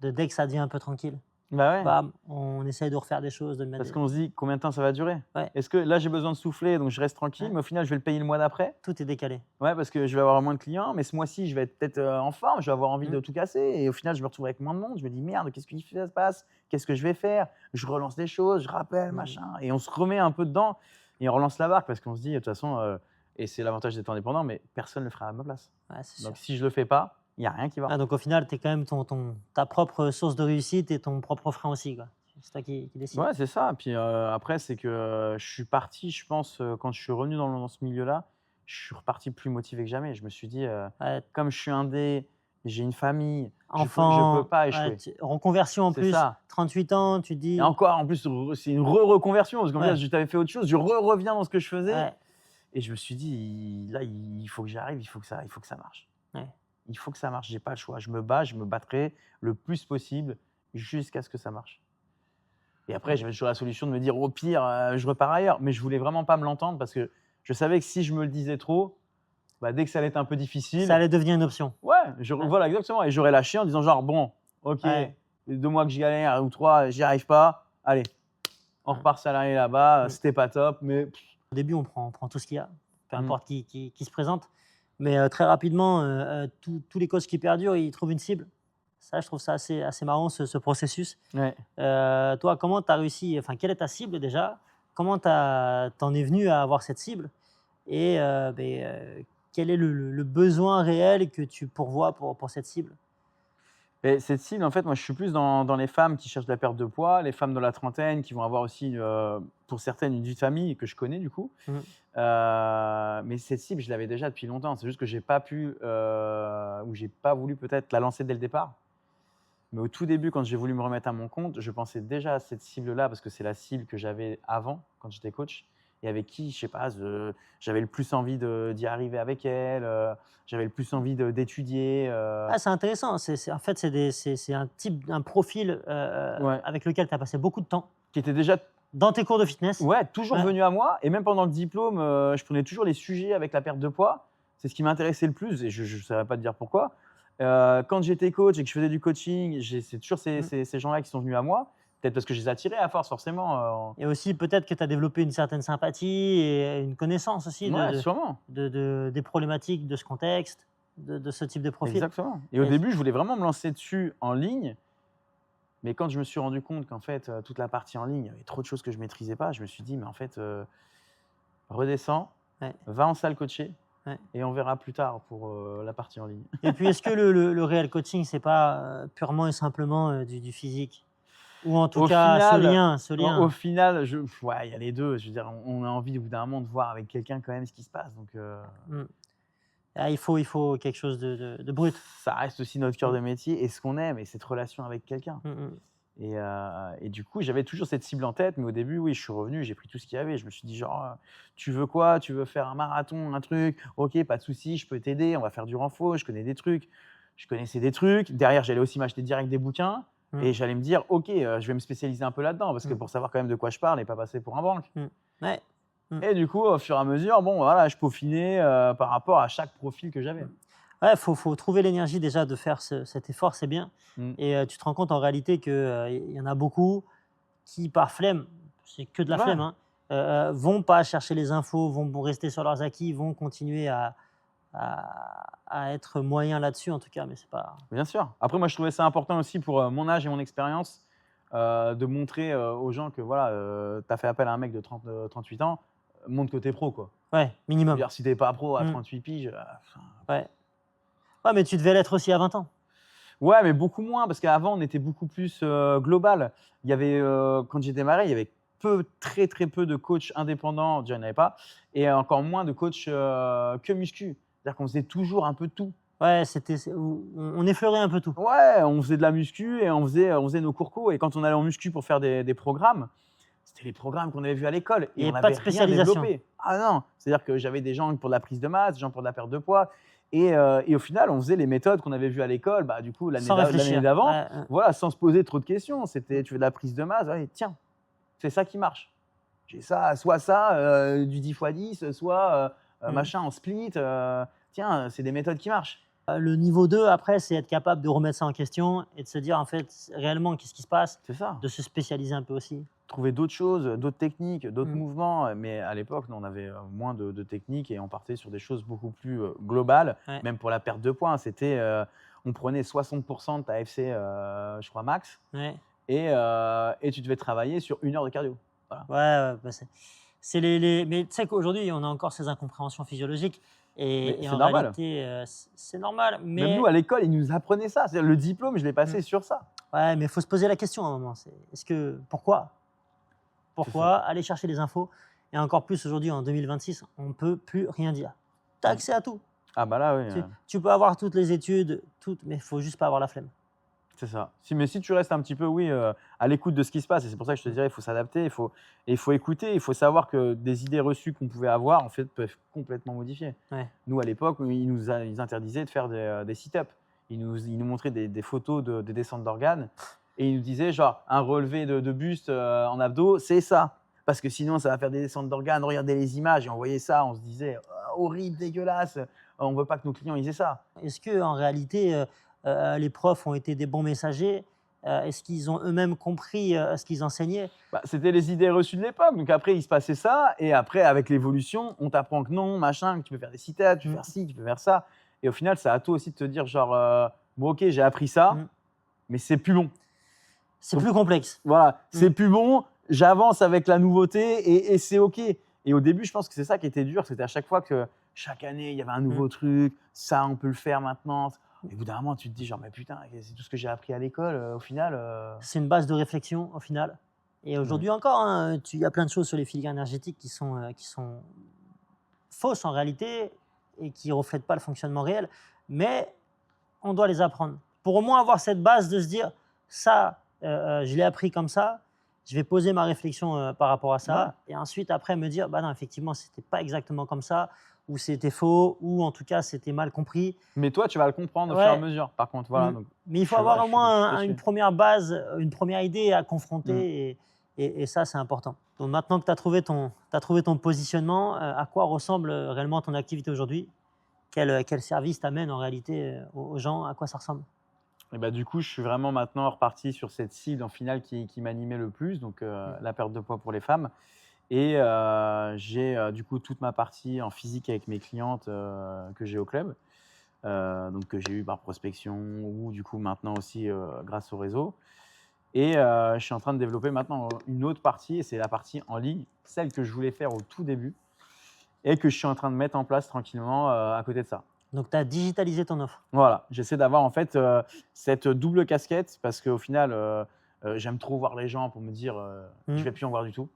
de dès que ça devient un peu tranquille, Bah ouais. bam, on essaye de refaire des choses, de mettre Parce qu'on se dit combien de temps ça va durer? Ouais. Est-ce que là j'ai besoin de souffler donc je reste tranquille, Ouais. mais au final je vais le payer le mois d'après? tout est décalé. Ouais, parce que je vais avoir moins de clients, mais ce mois-ci je vais être peut-être en forme, je vais avoir envie de Mmh. tout casser et au final je me retrouve avec moins de monde. Je me dis merde, qu'est-ce qui se passe? Qu'est-ce que je vais faire? Je relance des choses, je rappelle, machin, et on se remet un peu dedans et on relance la barque parce qu'on se dit de toute façon, et c'est l'avantage d'être indépendant, mais personne ne le fera à ma place. Ouais, c'est sûr. Donc si je le fais pas, il y a rien qui va. Ah, donc au final, tu es quand même ta propre source de réussite et ton propre frein aussi, quoi. C'est toi qui décides. Ouais, c'est ça. Puis après, c'est que je suis parti, je pense, quand je suis revenu dans ce milieu-là, je suis reparti plus motivé que jamais. Je me suis dit, Ouais, comme je suis indé, j'ai une famille, je peux enfant, pas ouais, échouer. reconversion en C'est plus, ça. 38 ans, tu te Et dis encore, en plus, c'est une reconversion parce qu'en ouais, fait, je t'avais fait autre chose, je reviens dans ce que je faisais. ouais, Et je me suis dit, là, il faut que j'arrive, il faut que ça marche. ouais. Il faut que ça marche, j'ai pas le choix. Je me bats, je me battrai le plus possible jusqu'à ce que ça marche. Et après, j'avais toujours la solution de me dire, au pire, je repars ailleurs. Mais je voulais vraiment pas me l'entendre parce que je savais que si je me le disais trop, bah, dès que ça allait être un peu Ça difficile, allait devenir une option. ouais, Ouais. voilà, exactement. Et j'aurais lâché en disant genre, bon, ok, Ouais. les 2 mois que j'y galère ou 3, j'y arrive pas. Allez, on Ouais. repart salarié là-bas. Mm. C'était pas top, mais Au début, on prend tout ce qu'il y a, peu Mm. importe qui se présente. Mais très rapidement, tous les coachs qui perdurent, ils trouvent une cible. Ça, je trouve ça assez marrant, ce processus. ouais. Toi, comment tu as réussi, enfin, quelle est ta cible déjà? Comment t'en es venu à avoir cette cible? Et quel est le besoin réel que tu pourvois pour cette cible? Et cette cible, en fait, moi, je suis plus dans les femmes qui cherchent de la perte de poids, les femmes de la trentaine qui vont avoir aussi, pour certaines, une vie de famille que je connais du coup. Mmh. Mais cette cible, je l'avais déjà depuis longtemps. C'est juste que j'ai pas pu, ou j'ai pas voulu peut-être la lancer dès le départ. Mais au tout début, quand j'ai voulu me remettre à mon compte, je pensais déjà à cette cible-là parce que c'est la cible que j'avais avant, quand j'étais coach, et avec qui, je sais pas, j'avais le plus envie d'y arriver avec elle, j'avais le plus envie d'étudier. Ah, c'est intéressant. En fait, c'est un profil Ouais. avec lequel tu as passé beaucoup de temps Qui était déjà dans tes cours de fitness. ouais, toujours Ouais. venu à moi. Et même pendant le diplôme, je prenais toujours les sujets avec la perte de poids. C'est ce qui m'intéressait le plus et je ne saurais pas te dire pourquoi. Quand j'étais coach et que je faisais du coaching, c'est toujours ces gens-là qui sont venus à moi. Peut-être parce que je les attirais à force, forcément. Et aussi, peut-être que tu as développé une certaine sympathie et une connaissance aussi Ouais, sûrement. des problématiques de ce contexte, de ce type de profil. Exactement. Et au Et- début, je voulais vraiment me lancer dessus en ligne. Mais quand je me suis rendu compte qu'en fait, toute la partie en ligne, il y avait trop de choses que je ne maîtrisais pas, je me suis dit, mais en fait, redescends, Ouais. va en salle coacher Ouais. et on verra plus tard pour la partie en ligne. Et puis, est-ce que le réel coaching, c'est pas purement et simplement du physique? Ou en tout Au cas, final, ce au lien. final, ouais, il y a les deux. Je veux dire, on a envie au bout d'un moment de voir avec quelqu'un quand même ce qui se passe. Donc, Mm. Ah, il faut quelque chose de brut. ça reste aussi notre cœur Mm. de métier et ce qu'on aime et cette relation avec quelqu'un. Mm, mm. Et du coup, j'avais toujours cette cible en tête, mais au début, oui, je suis revenu, j'ai pris tout ce qu'il y avait. Je me suis dit, genre, tu veux quoi? Tu veux faire un marathon, un truc? Ok, pas de souci, je peux t'aider, on va faire du renfort, je connais des trucs. Je connaissais des trucs. Derrière, j'allais aussi m'acheter direct des bouquins et j'allais me dire, ok, je vais me spécialiser un peu là-dedans parce que pour savoir quand même de quoi je parle et pas passer pour un banque. Ouais. Et du coup, au fur et à mesure, bon, voilà, je peaufinais par rapport à chaque profil que j'avais. Ouais, faut trouver l'énergie déjà de faire cet effort, c'est bien. Mm. Et tu te rends compte en réalité qu'il y en a beaucoup qui, par flemme, c'est que de la Ouais. flemme, hein, vont pas chercher les infos, vont rester sur leurs acquis, vont continuer à être moyens là-dessus en tout cas, mais c'est pas. Bien sûr. Après, moi, je trouvais ça important aussi pour mon âge et mon expérience de montrer aux gens que voilà, tu as fait appel à un mec de 38 ans, montre que tu es pro. Quoi. Ouais, Je veux minimum. dire, si tu n'es pas pro à Mm. 38 piges. Ouais. Ouais, mais tu devais l'être aussi à 20 ans. Ouais, mais beaucoup moins, parce qu'avant, on était beaucoup plus global. Il y avait, quand j'ai démarré, il y avait très très peu de coachs indépendants, déjà il n'y en avait pas, et encore moins de coachs que muscu. C'est-à-dire qu'on faisait toujours un peu de tout. Ouais, on effleurait un peu tout. Ouais, on faisait de la muscu et on faisait nos cours co. Et quand on allait en muscu pour faire des programmes, c'était les programmes qu'on avait vus à l'école. Il y Et avait on pas de n'avait rien spécialisation. développé. Ah non, c'est-à-dire que j'avais des gens pour de la prise de masse, des gens pour de la perte de poids. Et au final, on faisait les méthodes qu'on avait vues à l'école, bah, du coup, Sans l'année réfléchir. d'avant, Ouais, voilà, sans se poser trop de questions. C'était, tu fais de la prise de masse, allez, tiens, c'est ça qui marche. J'ai ça, soit ça, du 10x10, soit machin en split. Tiens, c'est des méthodes qui marchent. Le niveau 2, après, c'est être capable de remettre ça en question et de se dire, en fait, réellement, qu'est-ce qui se passe, C'est ça. de se spécialiser un peu aussi. Trouver d'autres choses, d'autres techniques, d'autres Mm. mouvements. Mais à l'époque, nous, on avait moins de techniques et on partait sur des choses beaucoup plus globales, Ouais. même pour la perte de poids. C'était, on prenait 60% de ta FC, je crois, max, Ouais, et tu devais travailler sur 1 heure de cardio. ouais, bah, c'est mais tu sais qu'aujourd'hui, on a encore ces incompréhensions physiologiques. Mais Et c'est en normal. réalité, c'est normal. Même Mais nous, à l'école, ils nous apprenaient ça. C'est-à-dire, le diplôme, je l'ai passé sur ça. ouais, mais il faut se poser la question à un moment. Pourquoi aller chercher les infos? Et encore plus aujourd'hui, en 2026, on ne peut plus rien dire. Tu as accès à tout. Ah bah là, oui. Tu peux avoir toutes les études, mais il faut juste pas avoir la flemme. C'est ça. Mais si tu restes un petit peu, oui, à l'écoute de ce qui se passe, et c'est pour ça que je te dirais, il faut s'adapter, il faut écouter, il faut savoir que des idées reçues qu'on pouvait avoir, en fait, peuvent complètement modifier. Ouais. Nous, à l'époque, ils interdisaient de faire des sit-ups. Ils nous montraient des photos des descentes d'organes. et il nous disait genre un relevé de buste en abdos, c'est ça. Parce que sinon, ça va faire des descentes d'organes. Regardez les images et on voyait ça, on se disait horrible, dégueulasse. On ne veut pas que nos clients ils aient ça. Est-ce qu'en réalité, les profs ont été des bons messagers? Est-ce qu'ils ont eux-mêmes compris ce qu'ils enseignaient? Bah, c'était les idées reçues de l'époque. Donc après, il se passait ça. Et après, avec l'évolution, on t'apprend que non, machin, que tu peux faire des citates, tu peux faire ci, tu peux faire ça. Et au final, ça a toi aussi de te dire genre, bon ok, j'ai appris ça, mais c'est plus bon. C'est plus complexe. Voilà, c'est plus bon, j'avance avec la nouveauté et c'est OK. Et au début, je pense que c'est ça qui était dur, c'était à chaque fois que chaque année, il y avait un nouveau truc, ça, on peut le faire maintenant. Et au bout d'un moment, tu te dis genre, mais putain, c'est tout ce que j'ai appris à l'école, au final. C'est une base de réflexion au final. Et aujourd'hui encore, hein, il y a plein de choses sur les filières énergétiques qui sont fausses en réalité et qui ne reflètent pas le fonctionnement réel. Mais on doit les apprendre. Pour au moins avoir cette base de se dire, ça, je l'ai appris comme ça, je vais poser ma réflexion par rapport à ça, et ensuite après me dire, bah non, effectivement, c'était pas exactement comme ça, ou c'était faux, ou en tout cas, c'était mal compris. Mais toi, tu vas le comprendre au fur et à mesure, par contre. Voilà, donc, Mais il faut avoir au moins une première base, une première idée à confronter, et ça, c'est important. Donc maintenant que tu as trouvé ton positionnement, à quoi ressemble réellement ton activité aujourd'hui? Quel service t'amène en réalité aux gens? À quoi ça ressemble? Et bah, du coup, je suis vraiment maintenant reparti sur cette cible en finale qui m'animait le plus, donc la perte de poids pour les femmes. Et j'ai du coup toute ma partie en physique avec mes clientes que j'ai au club, donc que j'ai eu par prospection ou du coup maintenant aussi grâce au réseau. Et je suis en train de développer maintenant une autre partie, et c'est la partie en ligne, celle que je voulais faire au tout début et que je suis en train de mettre en place tranquillement à côté de ça. Donc, tu as digitalisé ton offre. Voilà, j'essaie d'avoir en fait cette double casquette parce qu'au final, j'aime trop voir les gens pour me dire je ne vais plus en voir du tout.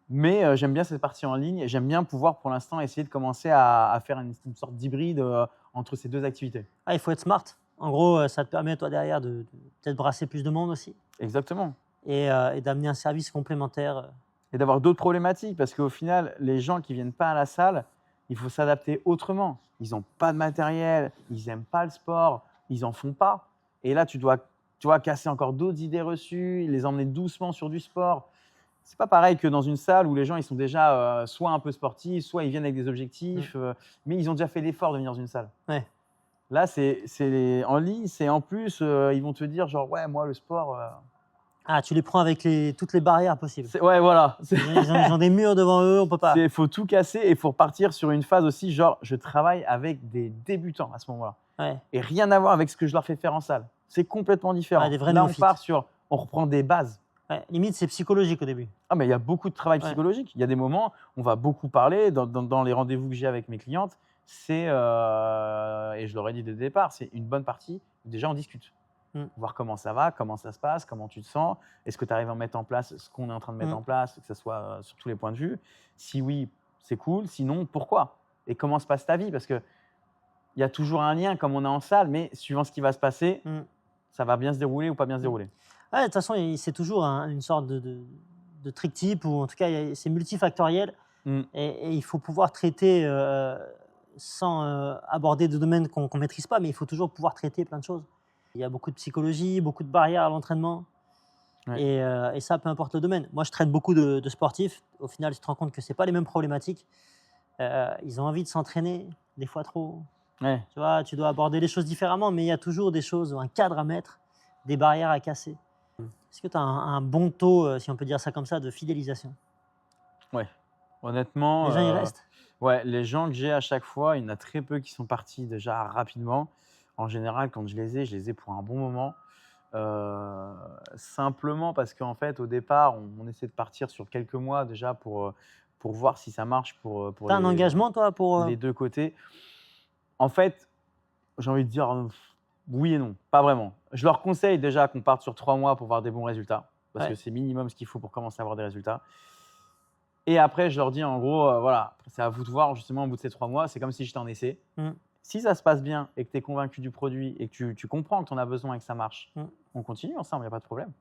Mais j'aime bien cette partie en ligne et j'aime bien pouvoir pour l'instant essayer de commencer à faire une sorte d'hybride entre ces deux activités. Ah, il faut être smart. En gros, ça te permet, toi, derrière, de peut-être brasser plus de monde aussi Exactement. et d'amener un service complémentaire. Et d'avoir d'autres problématiques parce qu'au final, les gens qui ne viennent pas à la salle, il faut s'adapter autrement. Ils n'ont pas de matériel, ils n'aiment pas le sport, ils n'en font pas. Et là, tu dois casser encore d'autres idées reçues, les emmener doucement sur du sport. C'est pas pareil que dans une salle où les gens ils sont déjà soit un peu sportifs, soit ils viennent avec des objectifs, mais ils ont déjà fait l'effort de venir dans une salle. Ouais. Là, en ligne, c'est en plus, ils vont te dire genre ouais, moi le sport. Ah, tu les prends avec toutes les barrières possibles. Ouais, voilà. Ils ont des murs devant eux, on peut pas. Il faut tout casser et il faut repartir sur une phase aussi, genre je travaille avec des débutants à ce moment-là. Ouais. Et rien à voir avec ce que je leur fais faire en salle. C'est complètement différent. Ouais, des vrais Là, on néophytes. part sur, on reprend des bases. Ouais, limite, c'est psychologique au début. Ah, mais il y a beaucoup de travail psychologique. Il y a des moments, on va beaucoup parler dans les rendez-vous que j'ai avec mes clientes. Et je leur ai dit dès le départ, c'est une bonne partie. Déjà, on discute. Voir comment ça va, comment ça se passe, comment tu te sens. Est-ce que tu arrives à mettre en place ce qu'on est en train de mettre en place, que ce soit sur tous les points de vue. Si oui, c'est cool. Sinon, pourquoi? Et comment se passe ta vie? Parce qu'il y a toujours un lien, comme on est en salle, mais suivant ce qui va se passer, ça va bien se dérouler ou pas bien se dérouler. Ouais, de toute façon, c'est toujours une sorte de trick type, ou en tout cas, c'est multifactoriel. Et il faut pouvoir traiter sans aborder de domaines qu'on ne maîtrise pas, mais il faut toujours pouvoir traiter plein de choses. Il y a beaucoup de psychologie, beaucoup de barrières à l'entraînement. Ouais. Et ça, peu importe le domaine. Moi, je traite beaucoup de sportifs. Au final, tu te rends compte que ce n'est pas les mêmes problématiques. Ils ont envie de s'entraîner, des fois trop. Ouais. Tu vois, tu dois aborder les choses différemment, mais il y a toujours des choses, un cadre à mettre, des barrières à casser. Est-ce que tu as un bon taux, si on peut dire ça comme ça, de fidélisation? Ouais, honnêtement. Les gens, ils restent? Ouais, les gens que j'ai à chaque fois, il y en a très peu qui sont partis déjà rapidement. En général, quand je les ai pour un bon moment. Simplement parce qu'en fait, au départ, on essaie de partir sur quelques mois déjà pour voir si ça marche pour Tu as un engagement, toi, pour… les deux côtés. En fait, j'ai envie de dire oui et non, pas vraiment. Je leur conseille déjà qu'on parte sur 3 mois pour voir des bons résultats, parce que c'est minimum ce qu'il faut pour commencer à avoir des résultats. Et après, je leur dis en gros, voilà, c'est à vous de voir justement au bout de ces 3 mois, c'est comme si j'étais en essai. Si ça se passe bien et que tu es convaincu du produit et que tu comprends que tu en as besoin et que ça marche, on continue ensemble, il n'y a pas de problème.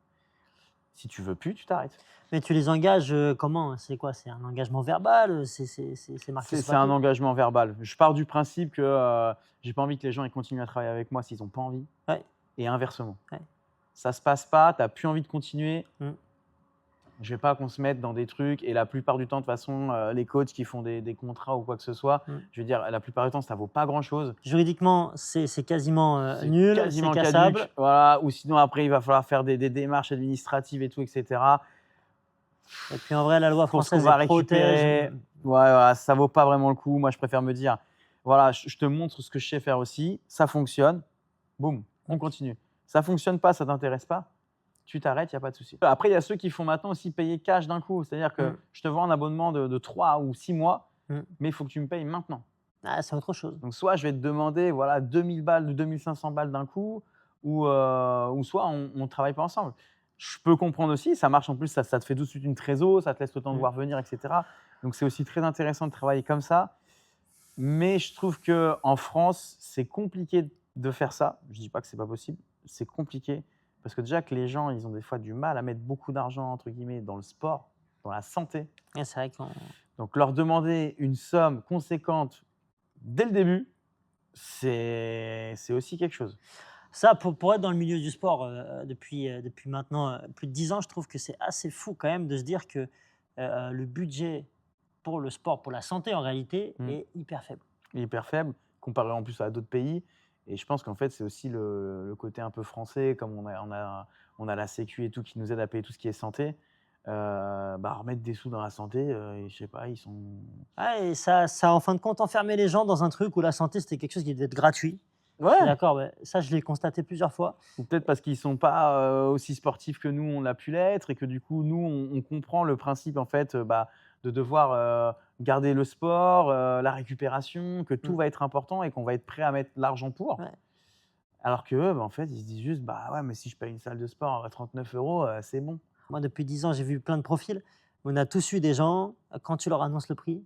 Si tu veux plus, tu t'arrêtes. Mais tu les engages comment? C'est quoi? C'est un engagement verbal? C'est marqué? C'est un engagement verbal. Je pars du principe que j'ai pas envie que les gens ils continuent à travailler avec moi s'ils n'ont pas envie. Ouais. Et inversement. Ouais. ça se passe pas, tu n'as plus envie de continuer. Mm. Je ne vais pas qu'on se mette dans des trucs. Et la plupart du temps, de toute façon, les coachs qui font des contrats ou quoi que ce soit, je veux dire, la plupart du temps, ça ne vaut pas grand-chose. Juridiquement, c'est quasiment C'est nul, quasiment c'est cassable. caduc. Voilà. Ou sinon, après, il va falloir faire des démarches administratives et tout, etc. Et puis en vrai, la loi Pour ce française, qu'on va elle protège. récupérer, voilà, ça vaut pas vraiment le coup. Moi, je préfère me dire, voilà, je te montre ce que je sais faire aussi, ça fonctionne, boum, on continue. Ça fonctionne pas, ça t'intéresse pas, tu t'arrêtes, il n'y a pas de souci. Après, il y a ceux qui font maintenant aussi payer cash d'un coup. C'est-à-dire que je te vends un abonnement de 3 ou 6 mois, mais il faut que tu me payes maintenant. Ah, c'est autre chose. Donc, soit je vais te demander voilà, 2000 balles ou 2500 balles d'un coup, ou soit on ne travaille pas ensemble. Je peux comprendre aussi, ça marche en plus, ça te fait tout de suite une trésor, ça te laisse le temps de voir venir, etc. Donc, c'est aussi très intéressant de travailler comme ça. Mais je trouve qu'en France, c'est compliqué de faire ça. Je ne dis pas que ce n'est pas possible, c'est compliqué. Parce que déjà que les gens, ils ont des fois du mal à mettre beaucoup d'argent, entre guillemets, dans le sport, dans la santé. Et c'est vrai qu'on… Donc, leur demander une somme conséquente dès le début, c'est aussi quelque chose. Ça, pour être dans le milieu du sport depuis maintenant plus de 10 ans, je trouve que c'est assez fou quand même de se dire que le budget pour le sport, pour la santé en réalité, est hyper faible. Hyper faible, comparé en plus à d'autres pays. Et je pense qu'en fait, c'est aussi le côté un peu français, comme on a la sécu et tout qui nous aide à payer tout ce qui est santé. Remettre des sous dans la santé, je sais pas, ils sont… Ah, et ça en fin de compte enfermé les gens dans un truc où la santé c'était quelque chose qui devait être gratuit. Ouais. D'accord, ouais. Ça je l'ai constaté plusieurs fois. Ou peut-être parce qu'ils ne sont pas aussi sportifs que nous, on l'a pu l'être, et que du coup, nous, on comprend le principe en fait, de devoir garder le sport, la récupération, que tout va être important et qu'on va être prêt à mettre l'argent pour. Ouais. Alors qu'eux, en fait, ils se disent juste, ouais, mais si je paye une salle de sport à 39 €, c'est bon. Moi depuis 10 ans j'ai vu plein de profils. On a tous eu des gens, quand tu leur annonces le prix,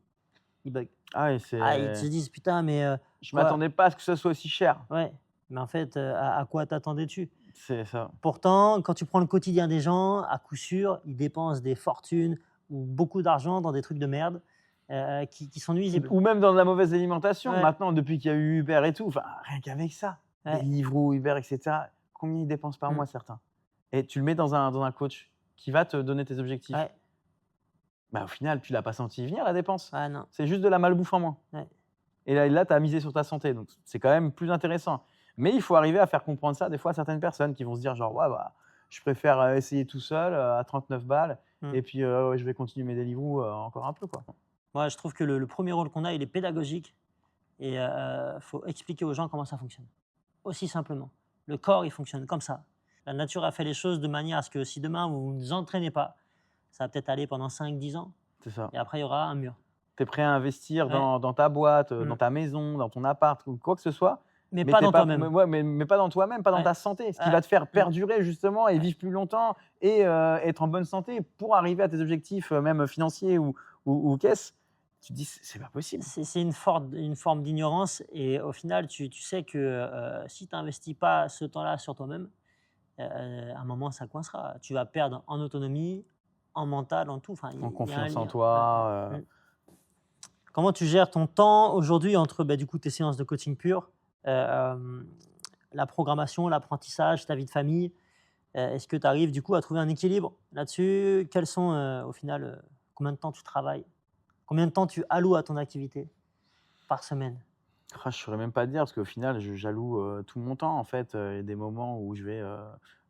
ils bug. Ah, et Ils se disent putain mais… je ne m'attendais pas à ce que ce soit aussi cher. Ouais, mais en fait, à quoi t'attendais-tu? C'est ça. Pourtant, quand tu prends le quotidien des gens, à coup sûr, ils dépensent des fortunes ou beaucoup d'argent dans des trucs de merde qui sont nuisibles. Ou même dans de la mauvaise alimentation. Ouais. Maintenant, depuis qu'il y a eu Uber et tout, rien qu'avec ça, Ouais. Deliveroo, Uber, etc., combien ils dépensent par mois certains? Et tu le mets dans un coach qui va te donner tes objectifs. Ouais. Au final, tu l'as pas senti venir la dépense. Ah non. C'est juste de la malbouffe en moins. Ouais. Et là tu as misé sur ta santé. Donc, c'est quand même plus intéressant. Mais il faut arriver à faire comprendre ça des fois à certaines personnes qui vont se dire genre, ouais, je préfère essayer tout seul à 39 balles et puis je vais continuer mes Deliveroo encore un peu, quoi. Moi, je trouve que le premier rôle qu'on a, il est pédagogique et faut expliquer aux gens comment ça fonctionne. Aussi simplement. Le corps, il fonctionne comme ça. La nature a fait les choses de manière à ce que si demain vous ne vous entraînez pas, ça va peut-être aller pendant 5-10 ans C'est ça. et après il y aura un mur. Tu es prêt à investir Ouais. dans ta boîte, dans ta maison, dans ton appart, ou quoi que ce soit. Mais pas dans toi-même. Mais pas dans toi-même, pas dans ta santé. Ce qui va te faire perdurer justement et vivre plus longtemps et être en bonne santé pour arriver à tes objectifs, même financiers ou caisses. Tu te dis, c'est pas possible. C'est une forme d'ignorance et au final, tu sais que si tu n'investis pas ce temps-là sur toi-même, à un moment, ça coincera. Tu vas perdre en autonomie, en mental, en tout. Enfin, En il y a un confiance en lien. toi. Comment tu gères ton temps aujourd'hui entre du coup, tes séances de coaching pur, la programmation, l'apprentissage, ta vie de famille? Est-ce que tu arrives du coup à trouver un équilibre là-dessus? Quels sont au final, combien de temps tu travailles? Combien de temps tu alloues à ton activité par semaine? Je ne saurais même pas te dire parce qu'au final, j'alloue tout mon temps. En fait, il y a des moments où je vais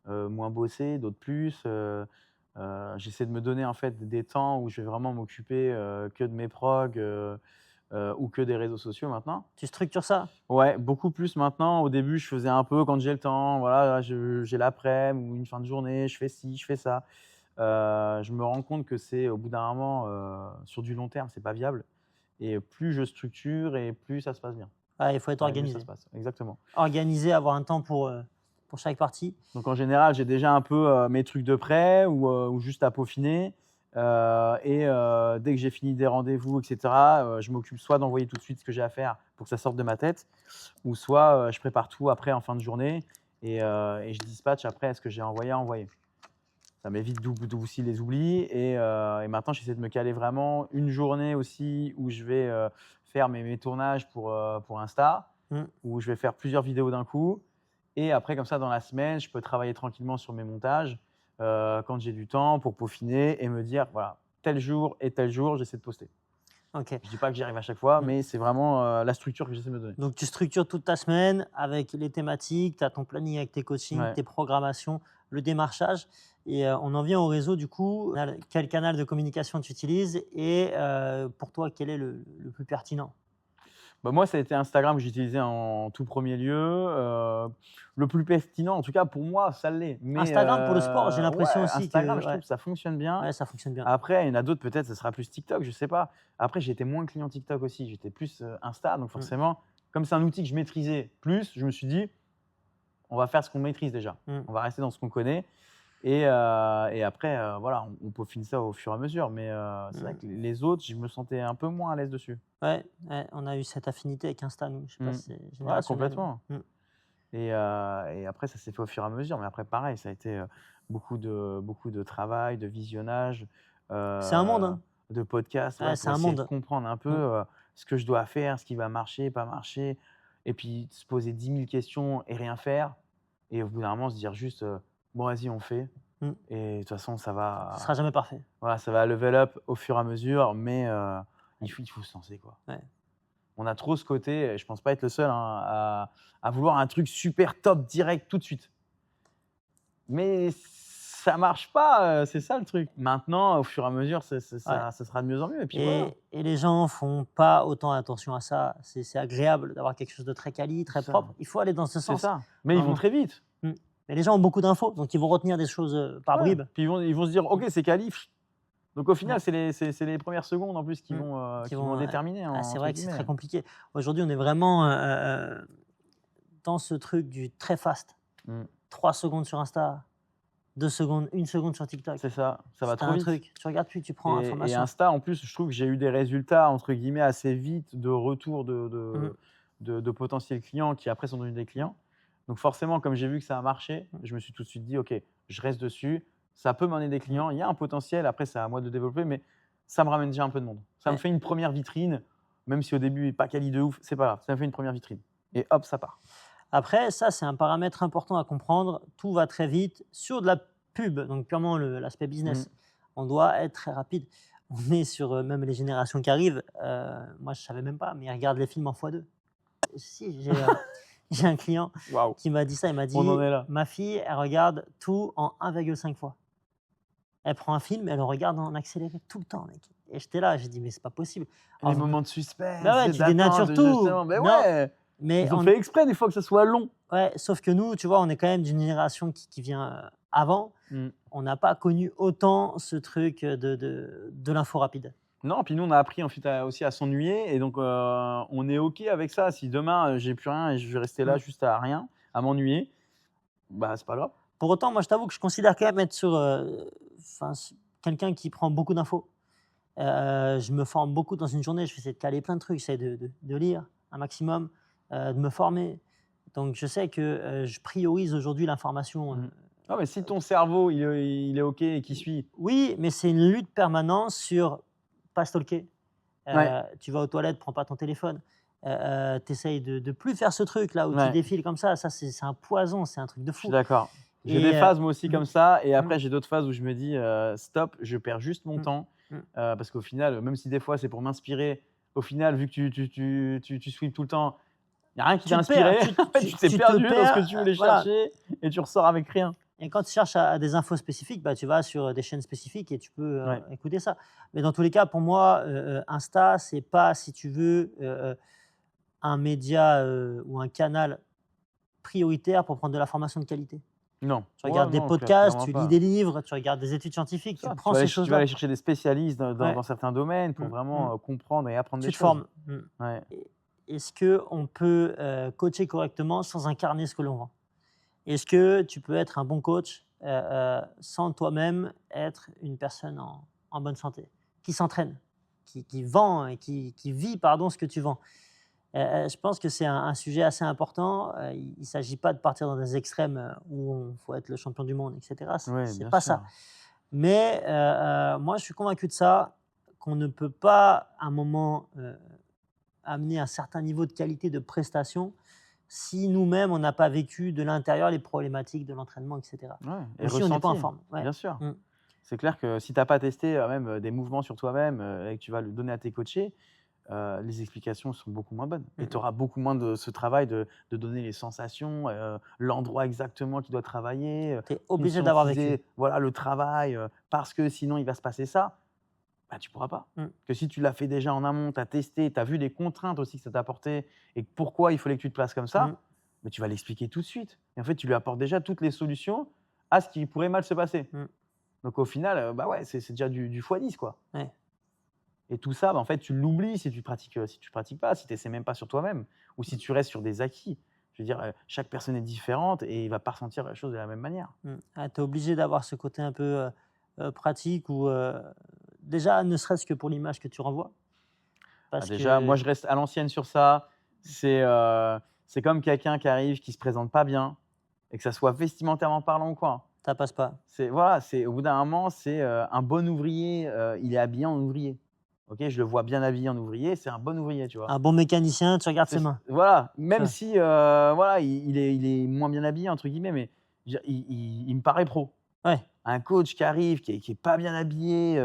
moins bosser, d'autres plus. J'essaie de me donner en fait des temps où je vais vraiment m'occuper que de mes progs ou que des réseaux sociaux maintenant. Tu structures ça? Ouais, beaucoup plus maintenant. Au début, je faisais un peu quand j'ai le temps. Voilà, j'ai l'après-midi ou une fin de journée, je fais ci, je fais ça. Je me rends compte que c'est au bout d'un moment, sur du long terme, c'est pas viable. Et plus je structure et plus ça se passe bien. Ouais, il faut être Ouais, mieux organisé. ça se passe. Exactement. Organisé, avoir un temps pour chaque partie. Donc en général, j'ai déjà un peu mes trucs de prêt ou juste à peaufiner. Dès que j'ai fini des rendez-vous, etc., je m'occupe soit d'envoyer tout de suite ce que j'ai à faire pour que ça sorte de ma tête, ou soit je prépare tout après en fin de journée et je dispatche après ce que j'ai envoyé à envoyer. Ça m'évite aussi les oublis et maintenant j'essaie de me caler vraiment une journée aussi où je vais faire mes tournages pour Insta, où je vais faire plusieurs vidéos d'un coup Et après, comme ça, dans la semaine, je peux travailler tranquillement sur mes montages quand j'ai du temps pour peaufiner et me dire, voilà, tel jour et tel jour, j'essaie de poster. Ok. Je dis pas que j'y arrive à chaque fois, Mm. mais c'est vraiment la structure que j'essaie de me donner. Donc, tu structures toute ta semaine avec les thématiques, tu as ton planning avec tes coachings, Ouais. tes programmations, le démarchage. Et on en vient au réseau, du coup. Quel canal de communication tu utilises et pour toi, quel est le plus pertinent? Bah, moi, ça a été Instagram que j'ai utilisé en tout premier lieu. Le plus pertinent, en tout cas pour moi, ça l'est. Mais Instagram pour le sport, j'ai ouais, l'impression aussi Instagram, que je trouve ouais, que ça fonctionne bien. ouais, ça fonctionne bien. Après, il y en a d'autres, peut-être, ce sera plus TikTok, je sais pas. Après, j'étais moins client TikTok aussi. J'étais plus Insta. Donc Mm. forcément, comme c'est un outil que je maîtrisais plus, je me suis dit, on va faire ce qu'on maîtrise déjà. Mm. On va rester dans ce qu'on connaît. Et après, voilà, on peaufine ça au fur et à mesure. Mais c'est vrai Mm. que les autres, je me sentais un peu moins à l'aise dessus. Ouais, ouais, on a eu cette affinité avec Insta, nous. Je sais pas Mm. si c'est Ouais, générationnel. complètement. Mm. Et après, ça s'est fait au fur et à mesure. Mais après, pareil, ça a été beaucoup de travail, de visionnage, C'est un monde, hein. de podcasts, Ouais, ouais, c'est pour un essayer de monde. comprendre un peu Mm. ce que je dois faire, ce qui va marcher, pas marcher. Et puis, se poser 10 000 questions et rien faire. Et au bout d'un moment, se dire juste, bon, vas-y, on fait. Mm. Et de toute façon, ça Ça sera va, jamais parfait. voilà, ça va level up au fur et à mesure. Mais il faut se lancer, quoi. Ouais. On a trop ce côté, et je pense pas être le seul, hein, à vouloir un truc super top direct tout de suite. Mais ça marche pas, c'est ça le truc. Maintenant, au fur et à mesure, Ouais. ça sera de mieux en mieux et puis voilà. Et les gens font pas autant attention à ça. C'est agréable d'avoir quelque chose de très quali, très C'est ça, propre. Il faut aller dans ce c'est sens. ça. Mais ils vont Vraiment. très vite. Mm. Mais les gens ont beaucoup d'infos, donc ils vont retenir des choses par Ouais. bribes. Puis ils vont se dire: «OK, c'est qualif». Donc au final, Ouais. c'est les premières secondes en plus qui Mm. vont déterminer C'est entre vrai que c'est guillemets. très compliqué. Aujourd'hui, on est vraiment dans ce truc du très fast. Mmh. 3 secondes sur Insta, 2 secondes, 1 seconde sur TikTok. C'est ça, ça va Si tu trop un vite. truc, tu regardes plus, tu prends Et information. Insta, en plus, je trouve que j'ai eu des résultats entre guillemets assez vite de retour Mm. de potentiels clients qui après sont devenus des clients. Donc forcément, comme j'ai vu que ça a marché, Mm. je me suis tout de suite dit: «OK, je reste dessus, ça peut m'amener des clients, il y a un potentiel, après c'est à moi de développer, mais ça me ramène déjà un peu de monde. Ça me Ouais. fait une première vitrine, même si au début il est pas quali de ouf, c'est pas grave, ça me fait une première vitrine» et hop, ça part. Après, ça, c'est un paramètre important à comprendre. Tout va très vite. Sur de la pub, donc purement l'aspect Mmh. business, on doit être très rapide. On est sur même les générations qui arrivent. Moi, je ne savais même pas, mais ils regardent les films en x2. Si, j'ai un client Waouh, qui m'a dit ça. Il m'a on en dit, est là. ma fille, elle regarde tout en 1,5 fois. Elle prend un film, elle le regarde en accéléré tout le temps, mec. Et j'étais là, j'ai dit, mais c'est pas possible. Les En- moments de suspense, Bah ouais, tu dénatures d'attente, tout. justement, mais Non, ouais! mais Ils ont fait exprès des fois que ça soit long. ouais, sauf que nous, tu vois, on est quand même d'une génération qui vient avant. Mmh. On n'a pas connu autant ce truc de l'info rapide. Non, puis nous, on a appris ensuite aussi à s'ennuyer et donc on est OK avec ça. Si demain, j'ai plus rien et je vais rester là Mm. juste à rien, à m'ennuyer, bah, c'est pas grave. Pour autant, moi, je t'avoue que je considère quand même être sur quelqu'un qui prend beaucoup d'infos. Je me forme beaucoup dans une journée, je vais essayer de caler plein de trucs, j'essaie de lire un maximum, de me former. Donc, je sais que je priorise aujourd'hui l'information. Mmh. Non, mais si ton cerveau, il est OK et qu'il suit. Oui, mais c'est une lutte permanente sur pas stalker. Ouais, Tu vas aux toilettes, prends pas ton téléphone. Tu essayes de plus faire ce truc là où tu ouais, défiles comme ça. Ça, c'est un poison, c'est un truc de je suis fou. d'accord. J'ai Et des phases moi aussi mmh, comme ça et mmh, après j'ai d'autres phases où je me dis: «Stop, je perds juste mon mmh, temps». mmh. Parce qu'au final, même si des fois c'est pour m'inspirer, au final, vu que tu swipes tout le temps, il y a rien qui t'a Tu te perds, inspiré. En fait, tu t'es tu te perdu dans ce perds, que tu voulais voilà. chercher et tu ressors avec rien. Et quand tu cherches à des infos spécifiques, bah, tu vas sur des chaînes spécifiques et tu peux Ouais. écouter ça. Mais dans tous les cas, pour moi, Insta, c'est pas, si tu veux, un média ou un canal prioritaire pour prendre de l'information de qualité. Non. Tu Ouais, regardes des non, podcasts, clairement tu lis pas. des livres, tu regardes des études scientifiques, C'est tu ça. prends ces Tu vas aller choses-là. chercher des spécialistes Ouais. dans certains domaines pour Mmh, vraiment mmh. comprendre et apprendre des Tu te choses. formes. Mmh. Ouais. Est-ce qu'on peut coacher correctement sans incarner ce que l'on vend? Est-ce que tu peux être un bon coach sans toi-même être une personne en bonne santé, qui s'entraîne, qui vend et qui vit pardon, ce que tu vends? Je pense que c'est un sujet assez important. Il ne s'agit pas de partir dans des extrêmes où il faut être le champion du monde, etc. Ouais, C'est bien pas sûr. ça. Mais moi, je suis convaincu de ça, qu'on ne peut pas, à un moment, amener un certain niveau de qualité de prestation si nous-mêmes, on n'a pas vécu de l'intérieur les problématiques de l'entraînement, etc. Ouais, et Ou si on n'est pas en ressenti, forme. Ouais. bien sûr. Mm. C'est clair que si tu as pas testé, même, des mouvements sur toi-même, et que tu vas le donner à tes coachés, les explications sont beaucoup moins bonnes et tu auras beaucoup moins de ce travail de donner les sensations, l'endroit exactement qu'il doit travailler, Tu es obligé d'avoir vécu. conscientiser, voilà, le travail, parce que sinon il va se passer ça. Bah, tu pourras pas. Mm. Que si tu l'as fait déjà en amont, tu as testé, tu as vu les contraintes aussi que ça t'a apporté et pourquoi il fallait que tu te places comme ça, Mm. mais tu vas l'expliquer tout de suite. Et en fait, tu lui apportes déjà toutes les solutions à ce qui pourrait mal se passer. Mm. Donc au final, bah ouais, c'est déjà du x10, quoi. Ouais. Et tout ça, bah, en fait, tu l'oublies si tu pratiques, pas, si tu essaies même pas sur toi-même ou si tu restes sur des acquis. Je veux dire, chaque personne est différente et il va pas ressentir la chose de la même manière. Tu es obligé d'avoir ce côté un peu pratique ou déjà, ne serait-ce que pour l'image que tu renvoies. Bah, Parce déjà, que moi, je reste à l'ancienne sur ça. C'est comme quelqu'un qui arrive, qui se présente pas bien et que ça soit vestimentairement parlant ou quoi. ça passe pas. Voilà, au bout d'un moment, c'est un bon ouvrier, il est habillé en ouvrier. OK, je le vois bien habillé en ouvrier, c'est un bon ouvrier, tu vois? Un bon mécanicien, tu regardes ses mains. Voilà, Tu même vois. si, voilà, il est «moins bien habillé» entre guillemets, mais je veux dire, il me paraît pro. Ouais. Un coach qui arrive, qui est pas bien habillé,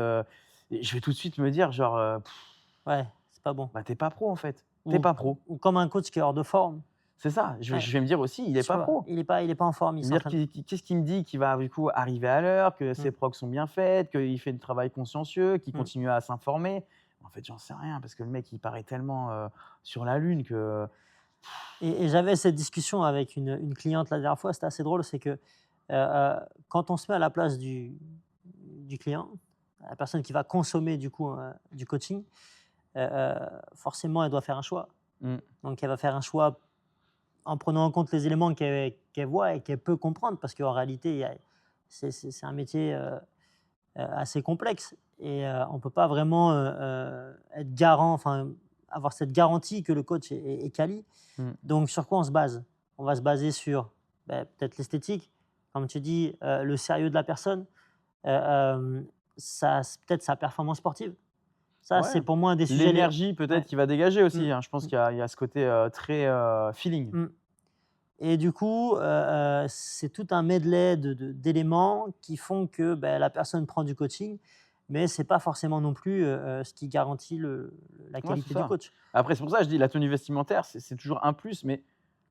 et je vais tout de suite me dire genre, Ouais, c'est pas bon. bah, tu es pas pro en fait, tu es pas pro. Ou comme un coach qui est hors de forme. C'est ça, je vais Ouais. je vais me dire aussi: «Il est Tu pas vois, pro». il est pas en forme, il Me dire s'entraîne. qu'est-ce qu'il me dit? Qu'il va du coup arriver à l'heure, que ses progs sont bien faites, qu'il fait du travail consciencieux, qu'il Mmh. continue à s'informer. En fait, j'en sais rien parce que le mec, il paraît tellement, sur la lune que Et j'avais cette discussion avec une cliente la dernière fois, c'était assez drôle, c'est que quand on se met à la place du client, la personne qui va consommer du coup du coaching, forcément elle doit faire un choix. mmh, Donc elle va faire un choix en prenant en compte les éléments qu'elle voit et qu'elle peut comprendre, parce qu'en réalité, c'est un métier assez complexe et on ne peut pas vraiment être garant, enfin avoir cette garantie que le coach est quali. mmh, Donc sur quoi on se base? On va se baser sur peut-être l'esthétique, comme tu dis, le sérieux de la personne, peut-être sa performance sportive. Ça, ouais, c'est pour moi un des sujets les l'énergie ouais. peut-être qu'il va dégager Mmh, aussi, hein. Je pense mmh, qu'il y a ce côté, très, feeling. mmh. Et du coup, c'est tout un medley d'éléments qui font que, la personne prend du coaching, mais c'est pas forcément non plus, ce qui garantit la Ouais, c'est qualité du ça. coach. Après, c'est pour ça que je dis la tenue vestimentaire, c'est toujours un plus, mais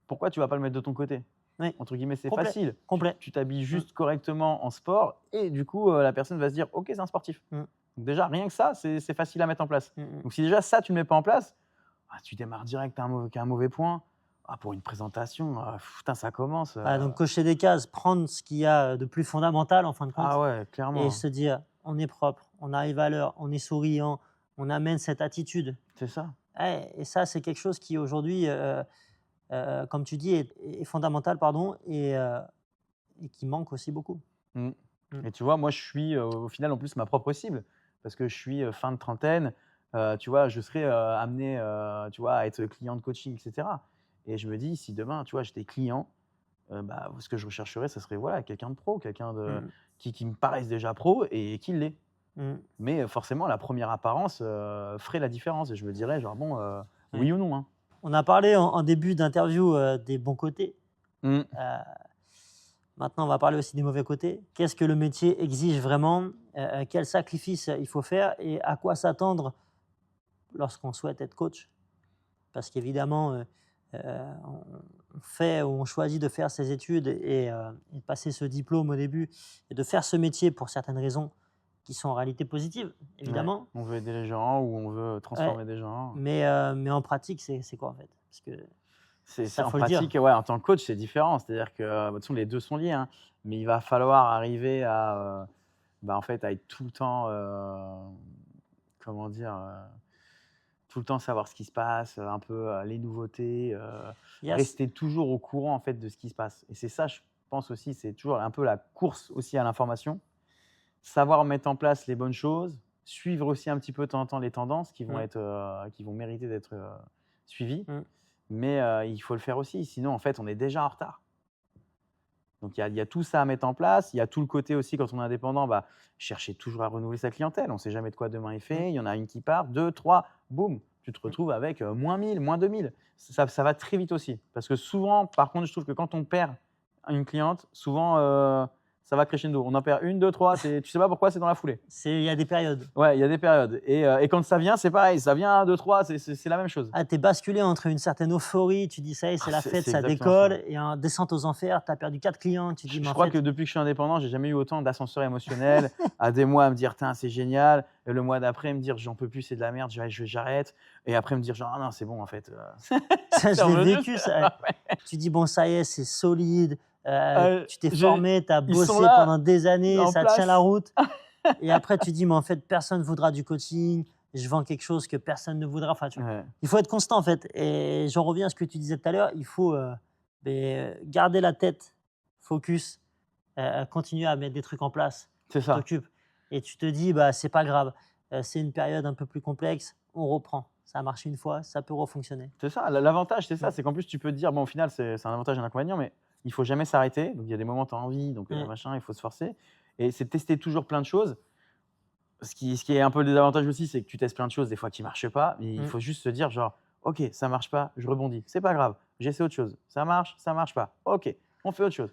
pourquoi tu vas pas le mettre de ton côté? Oui, Entre guillemets, c'est complet, facile. complet. Tu t'habilles Mmh, juste correctement en sport et du coup, la personne va se dire: «OK, c'est un sportif». mmh, Donc déjà, rien que ça, c'est facile à mettre en place. mmh mh. Donc si déjà ça, tu ne le mets pas en place, ah, tu démarres direct qu'à un mauvais point. Ah, pour une présentation, putain, ça commence, Voilà, donc cocher des cases, prendre ce qu'il y a de plus fondamental en fin de ah compte ouais, et clairement, se dire: «On est propre, on arrive à l'heure, on est souriant, on amène cette attitude». c'est ça. Ouais, et ça, c'est quelque chose qui aujourd'hui, comme tu dis, est fondamental, pardon, et qui manque aussi beaucoup. Mmh. Mmh. Et tu vois, moi, je suis, au final, en plus, ma propre cible parce que je suis, fin de trentaine, tu vois? Je serai, amené, tu vois, à être client de coaching et cetera et je me dis: «Si demain, tu vois, j'étais client, bah, ce que je rechercherais, ça serait, voilà, quelqu'un de pro, quelqu'un de Mmh. qui me paraisse déjà pro et qui l'est». Mmh. Mais forcément, la première apparence, ferait la différence et je me dirais genre: «Bon, Ouais. oui ou non, hein?» On a parlé en début d'interview, des bons côtés. Mmh. Heu, Maintenant, on va parler aussi des mauvais côtés. Qu'est-ce que le métier exige vraiment? Quels sacrifices il faut faire et à quoi s'attendre lorsqu'on souhaite être coach? Parce qu'évidemment, on fait ou on choisit de faire ses études et de passer ce diplôme au début et de faire ce métier pour certaines raisons qui sont en réalité positives, Ouais. évidemment. On veut aider les gens ou on veut Ouais, transformer des gens. mais en pratique, c'est quoi en fait? Parce que C'est ça, en faut le dire. pratique, ouais, en tant que coach, c'est différent. C'est-à-dire que, de toute façon, les 2 sont liés, hein, mais il va falloir arriver à, bah, en fait, à être tout le temps, comment dire? Tout le temps savoir ce qui se passe, un peu, les nouveautés, Il y a rester toujours au courant, en fait, de ce qui se passe et c'est ça, je pense aussi, c'est toujours un peu la course aussi à l'information. Savoir mettre en place les bonnes choses, suivre aussi un petit peu de temps en temps les tendances qui vont Mmh, être, qui vont mériter d'être, suivies, mmh. mais il faut le faire aussi, sinon, en fait, on est déjà en retard. Donc il y a tout ça à mettre en place. Il y a tout le côté aussi quand on est indépendant, chercher toujours à renouveler sa clientèle. On ne sait jamais de quoi demain est Mmh. fait. Il y en a une qui part, 2, 3, boum, tu te retrouves avec moins 1000, moins 2000. Ça va très vite aussi. Parce que souvent, par contre, je trouve que quand on perd une cliente, souvent, ça va crescendo. On en perd une, deux, trois. Tu sais pas pourquoi, c'est dans la foulée. Il y a des périodes. Ouais, il y a des périodes. Et quand ça vient, c'est pareil. Ça vient 1, 2, 3, c'est la même chose. Ah, t'es basculé entre une certaine euphorie, tu dis ça y est, c'est la fête, c'est ça exactement décolle, ça. et en descente aux enfers, tu as perdu 4 clients, tu dis, mais Je en crois fait, que depuis que je suis indépendant, j'ai jamais eu autant d'ascenseur émotionnel, à des mois à me dire: «Tain, c'est génial», et le mois d'après me dire: «J'en peux plus, c'est de la merde, j'arrête», et après me dire genre: «Ah non, c'est bon en fait». ça, C'est je l'ai revenu vécu, ça. ça. Tu dis, bon, ça y est, c'est solide, tu t'es J'ai formé, tu as Ils sont bossé là, pendant des années, en ça tient la place. route. Et après, tu dis, mais en fait, personne ne voudra du coaching, je vends quelque chose que personne ne voudra. Enfin, Ouais, il faut être constant, en fait. Et j'en reviens à ce que tu disais tout à l'heure, il faut garder la tête, focus, continuer à mettre des trucs en place, c'est tu ça. t'occupes. Et tu te dis, bah, c'est pas grave, c'est une période un peu plus complexe, on reprend. Ça a marché une fois, ça peut refonctionner. C'est ça, l'avantage, c'est ça, Mm. c'est qu'en plus, tu peux te dire, bon, au final, c'est un avantage et un inconvénient, mais il faut jamais s'arrêter. Donc, il y a des moments où tu as envie, donc Ouais. machin, il faut se forcer. Et c'est de tester toujours plein de choses. Ce qui est un peu le désavantage aussi, c'est que tu testes plein de choses, des fois qui ne marchent pas. Mais il Mm. faut juste se dire, genre, OK, ça marche pas, je rebondis. C'est pas grave, j'essaie autre chose. Ça marche pas. OK, on fait autre chose.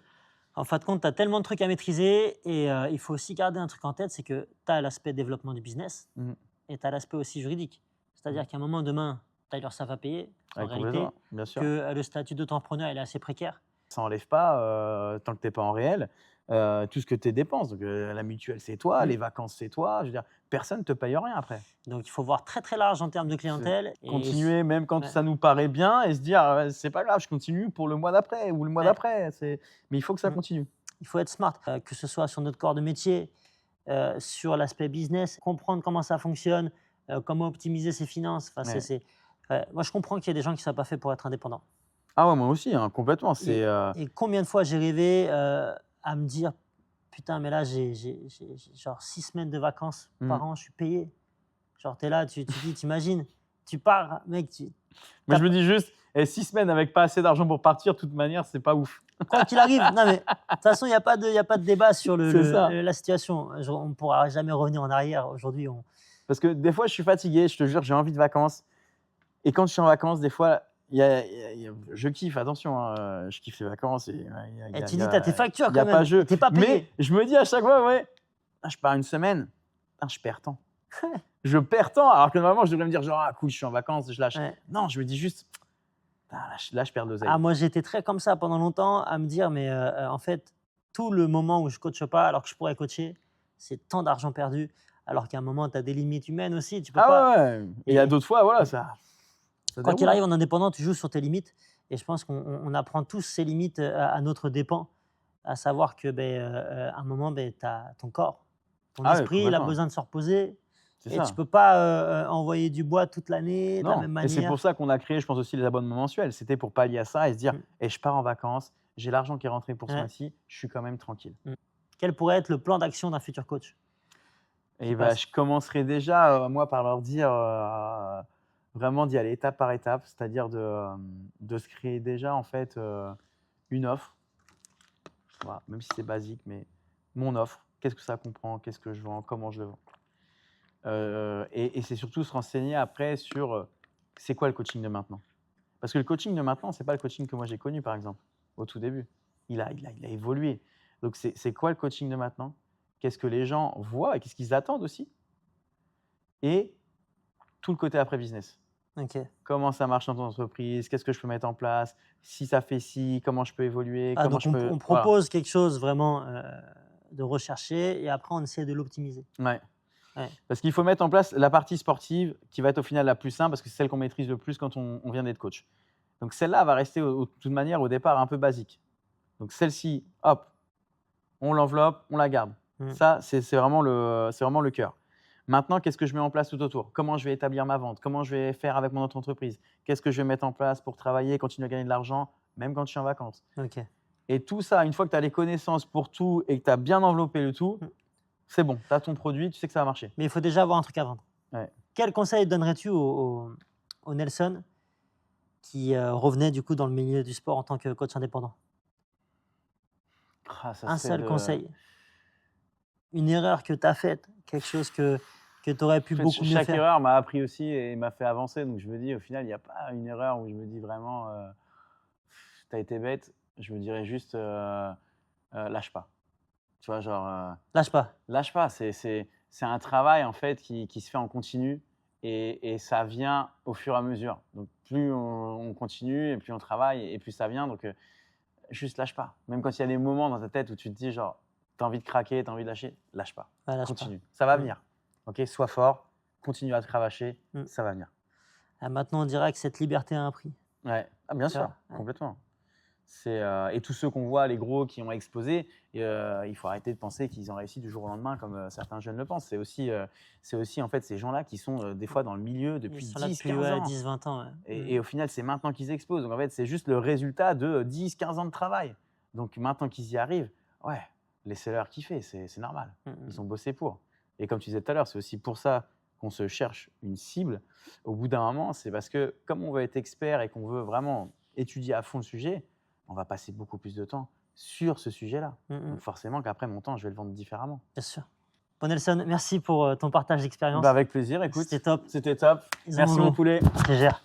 En fin de compte, tu as tellement de trucs à maîtriser et il faut aussi garder un truc en tête, c'est que tu as l'aspect développement du business Mmh. et tu as l'aspect aussi juridique. C'est-à-dire qu'à un moment, demain, tu as l'URSSAF à payer, en Ouais, réalité, complètement, bien sûr. que le statut d'auto-entrepreneur, il est assez précaire. Ça enlève pas, tant que tu es pas en réel, tout ce que tu dépenses. Donc, la mutuelle, c'est toi, Mm. les vacances, c'est toi. Je veux dire, personne ne te paye rien après. Donc, il faut voir très très large en termes de C'est clientèle. continuer même quand Ouais, ça nous paraît bien et se dire: C'est pas grave, je continue pour le mois d'après ou le mois ouais. d'après». Mais il faut que ça Mm. continue. Il faut être smart, que ce soit sur notre corps de métier, sur l'aspect business, comprendre comment ça fonctionne, comment optimiser ses finances. Enfin, Ouais. moi, je comprends qu'il y a des gens qui ne sont pas faits pour être indépendants. Ah ouais, moi aussi, hein, complètement. Et combien de fois j'ai rêvé à me dire, putain, mais là, j'ai genre 6 semaines de vacances Mmh. par an, je suis payé. Genre, tu es là, tu dis, t'imagines, tu pars, mec, Moi, t'as je me pas- dis juste: 6 semaines avec pas assez d'argent pour partir, de toute manière, c'est pas ouf. quoi qu'il arrive, non, mais de toute façon, il y a pas de débat sur C'est ça. la situation. On ne pourra jamais revenir en arrière. Aujourd'hui, Parce que des fois, je suis fatigué, je te jure, j'ai envie de vacances. Et quand je suis en vacances, des fois, je kiffe, attention, hein, je kiffe les vacances et et tu dis, tu as tes factures il y quand a pas même, jeu. tu n'es pas Mais payé. je me dis à chaque fois, ouais, ah, je pars une semaine, putain, je perds tant. Je perds tant, alors que normalement, je devrais me dire genre: «Ah cool, je suis en vacances, je lâche». Ouais. Non, je me dis juste: «Putain, là, je perds de Ah, l'oseille». moi, j'étais très comme ça pendant longtemps, à me dire, mais en fait, tout le moment où je coache pas, alors que je pourrais coacher, c'est tant d'argent perdu. Alors qu'à un moment, tu as des limites humaines aussi, tu peux pas. Ah ouais, ouais, et il y a Et d'autres fois, voilà, mm, ça quoi qu'il déroule, hein. arrive, en indépendant, tu joues sur tes limites. Et je pense qu'on apprend tous ces limites à notre dépens, à savoir que à un moment, tu as ton corps, ton Ah ouais, esprit, il a complètement, besoin de se reposer. c'est Et tu ça. peux pas envoyer du bois toute l'année de la Non, même et c'est pour manière. ça qu'on a créé, je pense aussi les abonnements mensuels. C'était pour pallier à ça et se dire: Mm, «Et je pars en vacances, j'ai l'argent qui est rentré pour ce ouais, mois-ci, je suis quand même tranquille». mm. Quel pourrait être le plan d'action d'un futur coach qui Et bah, passe? je commencerai déjà, moi, par leur dire, vraiment d'y aller étape par étape, c'est-à-dire de se créer déjà, en fait, une offre. Voilà, même si c'est basique, mais mon offre, qu'est-ce que ça comprend? Qu'est-ce que je vends? Comment je le vends? Et c'est surtout se renseigner après sur, c'est quoi le coaching de maintenant? Parce que le coaching de maintenant, c'est pas le coaching que moi j'ai connu, par exemple, au tout début. Il a évolué. Donc c'est quoi le coaching de maintenant? Qu'est-ce que les gens voient et qu'est-ce qu'ils attendent aussi? Et tout le côté après business. Ok. Comment ça marche dans ton entreprise? Qu'est-ce que je peux mettre en place? Si ça fait ci, comment je peux évoluer? Ah, Comment donc je peux on voilà, propose quelque chose vraiment de recherché et après on essaie de l'optimiser. ouais. Ouais. Parce qu'il faut mettre en place la partie sportive qui va être au final la plus simple parce que c'est celle qu'on maîtrise le plus quand on vient d'être coach. Donc celle-là va rester de toute manière au départ un peu basique. Donc celle-ci, hop, on l'enveloppe, on la garde. Mm. Ça, c'est vraiment le cœur. Maintenant, qu'est-ce que je mets en place tout autour? Comment je vais établir ma vente? Comment je vais faire avec mon autre entreprise? Qu'est-ce que je vais mettre en place pour travailler, continuer à gagner de l'argent, même quand je suis en vacances? Ok. Et tout ça, une fois que tu as les connaissances pour tout et que tu as bien enveloppé le tout, Mm. c'est bon, tu as ton produit, tu sais que ça va marcher. Mais il faut déjà avoir un truc à vendre. Ouais. Quel conseil donnerais-tu au Nelson qui revenait du coup dans le milieu du sport en tant que coach indépendant? Ah, ça Un serait seul de conseil. Une erreur que tu as faite, quelque chose que que tu aurais pu En fait, beaucoup mieux chaque faire. erreur m'a appris aussi et m'a fait avancer. Donc je me dis, au final, il n'y a pas une erreur où je me dis vraiment, t'as été bête. Je me dirais juste, lâche pas. Tu vois, genre, Lâche pas. lâche pas. C'est un travail en fait qui se fait en continu et ça vient au fur et à mesure. Donc plus on continue et plus on travaille et plus ça vient. Donc juste lâche pas. Même quand il y a des moments dans ta tête où tu te dis genre, tu as envie de craquer, tu as envie de lâcher, lâche pas. Ouais, lâche pas. Continue. Ça va Mm. venir. Ok, sois fort, continue à te cravacher, Mm. ça va venir. Ah, maintenant, on dirait que cette liberté a un prix. Ouais, ah, bien Tu sûr, vois, ouais. complètement. Et tous ceux qu'on voit, les gros qui ont explosé, il faut arrêter de penser qu'ils ont réussi du jour au lendemain comme certains jeunes le pensent. C'est aussi en fait ces gens-là qui sont des fois dans le milieu Ils depuis sont là 10, depuis 15 ans. 10-20 ans. Ouais. Et au final, c'est maintenant qu'ils explosent. Donc en fait, c'est juste le résultat de 10, 15 ans de travail. Donc maintenant qu'ils y arrivent, ouais, laissez-leur kiffer, c'est normal. Ils ont bossé pour. Et comme tu disais tout à l'heure, c'est aussi pour ça qu'on se cherche une cible. Au bout d'un moment, c'est parce que comme on veut être expert et qu'on veut vraiment étudier à fond le sujet, on va passer beaucoup plus de temps sur ce sujet-là. Donc forcément qu'après mon temps, je vais le vendre différemment. Bien sûr. Bon Nelson, merci pour ton partage d'expérience. Bah avec plaisir, écoute. C'était top. C'était top. Ils ont Merci raison. mon poulet. Je te gère.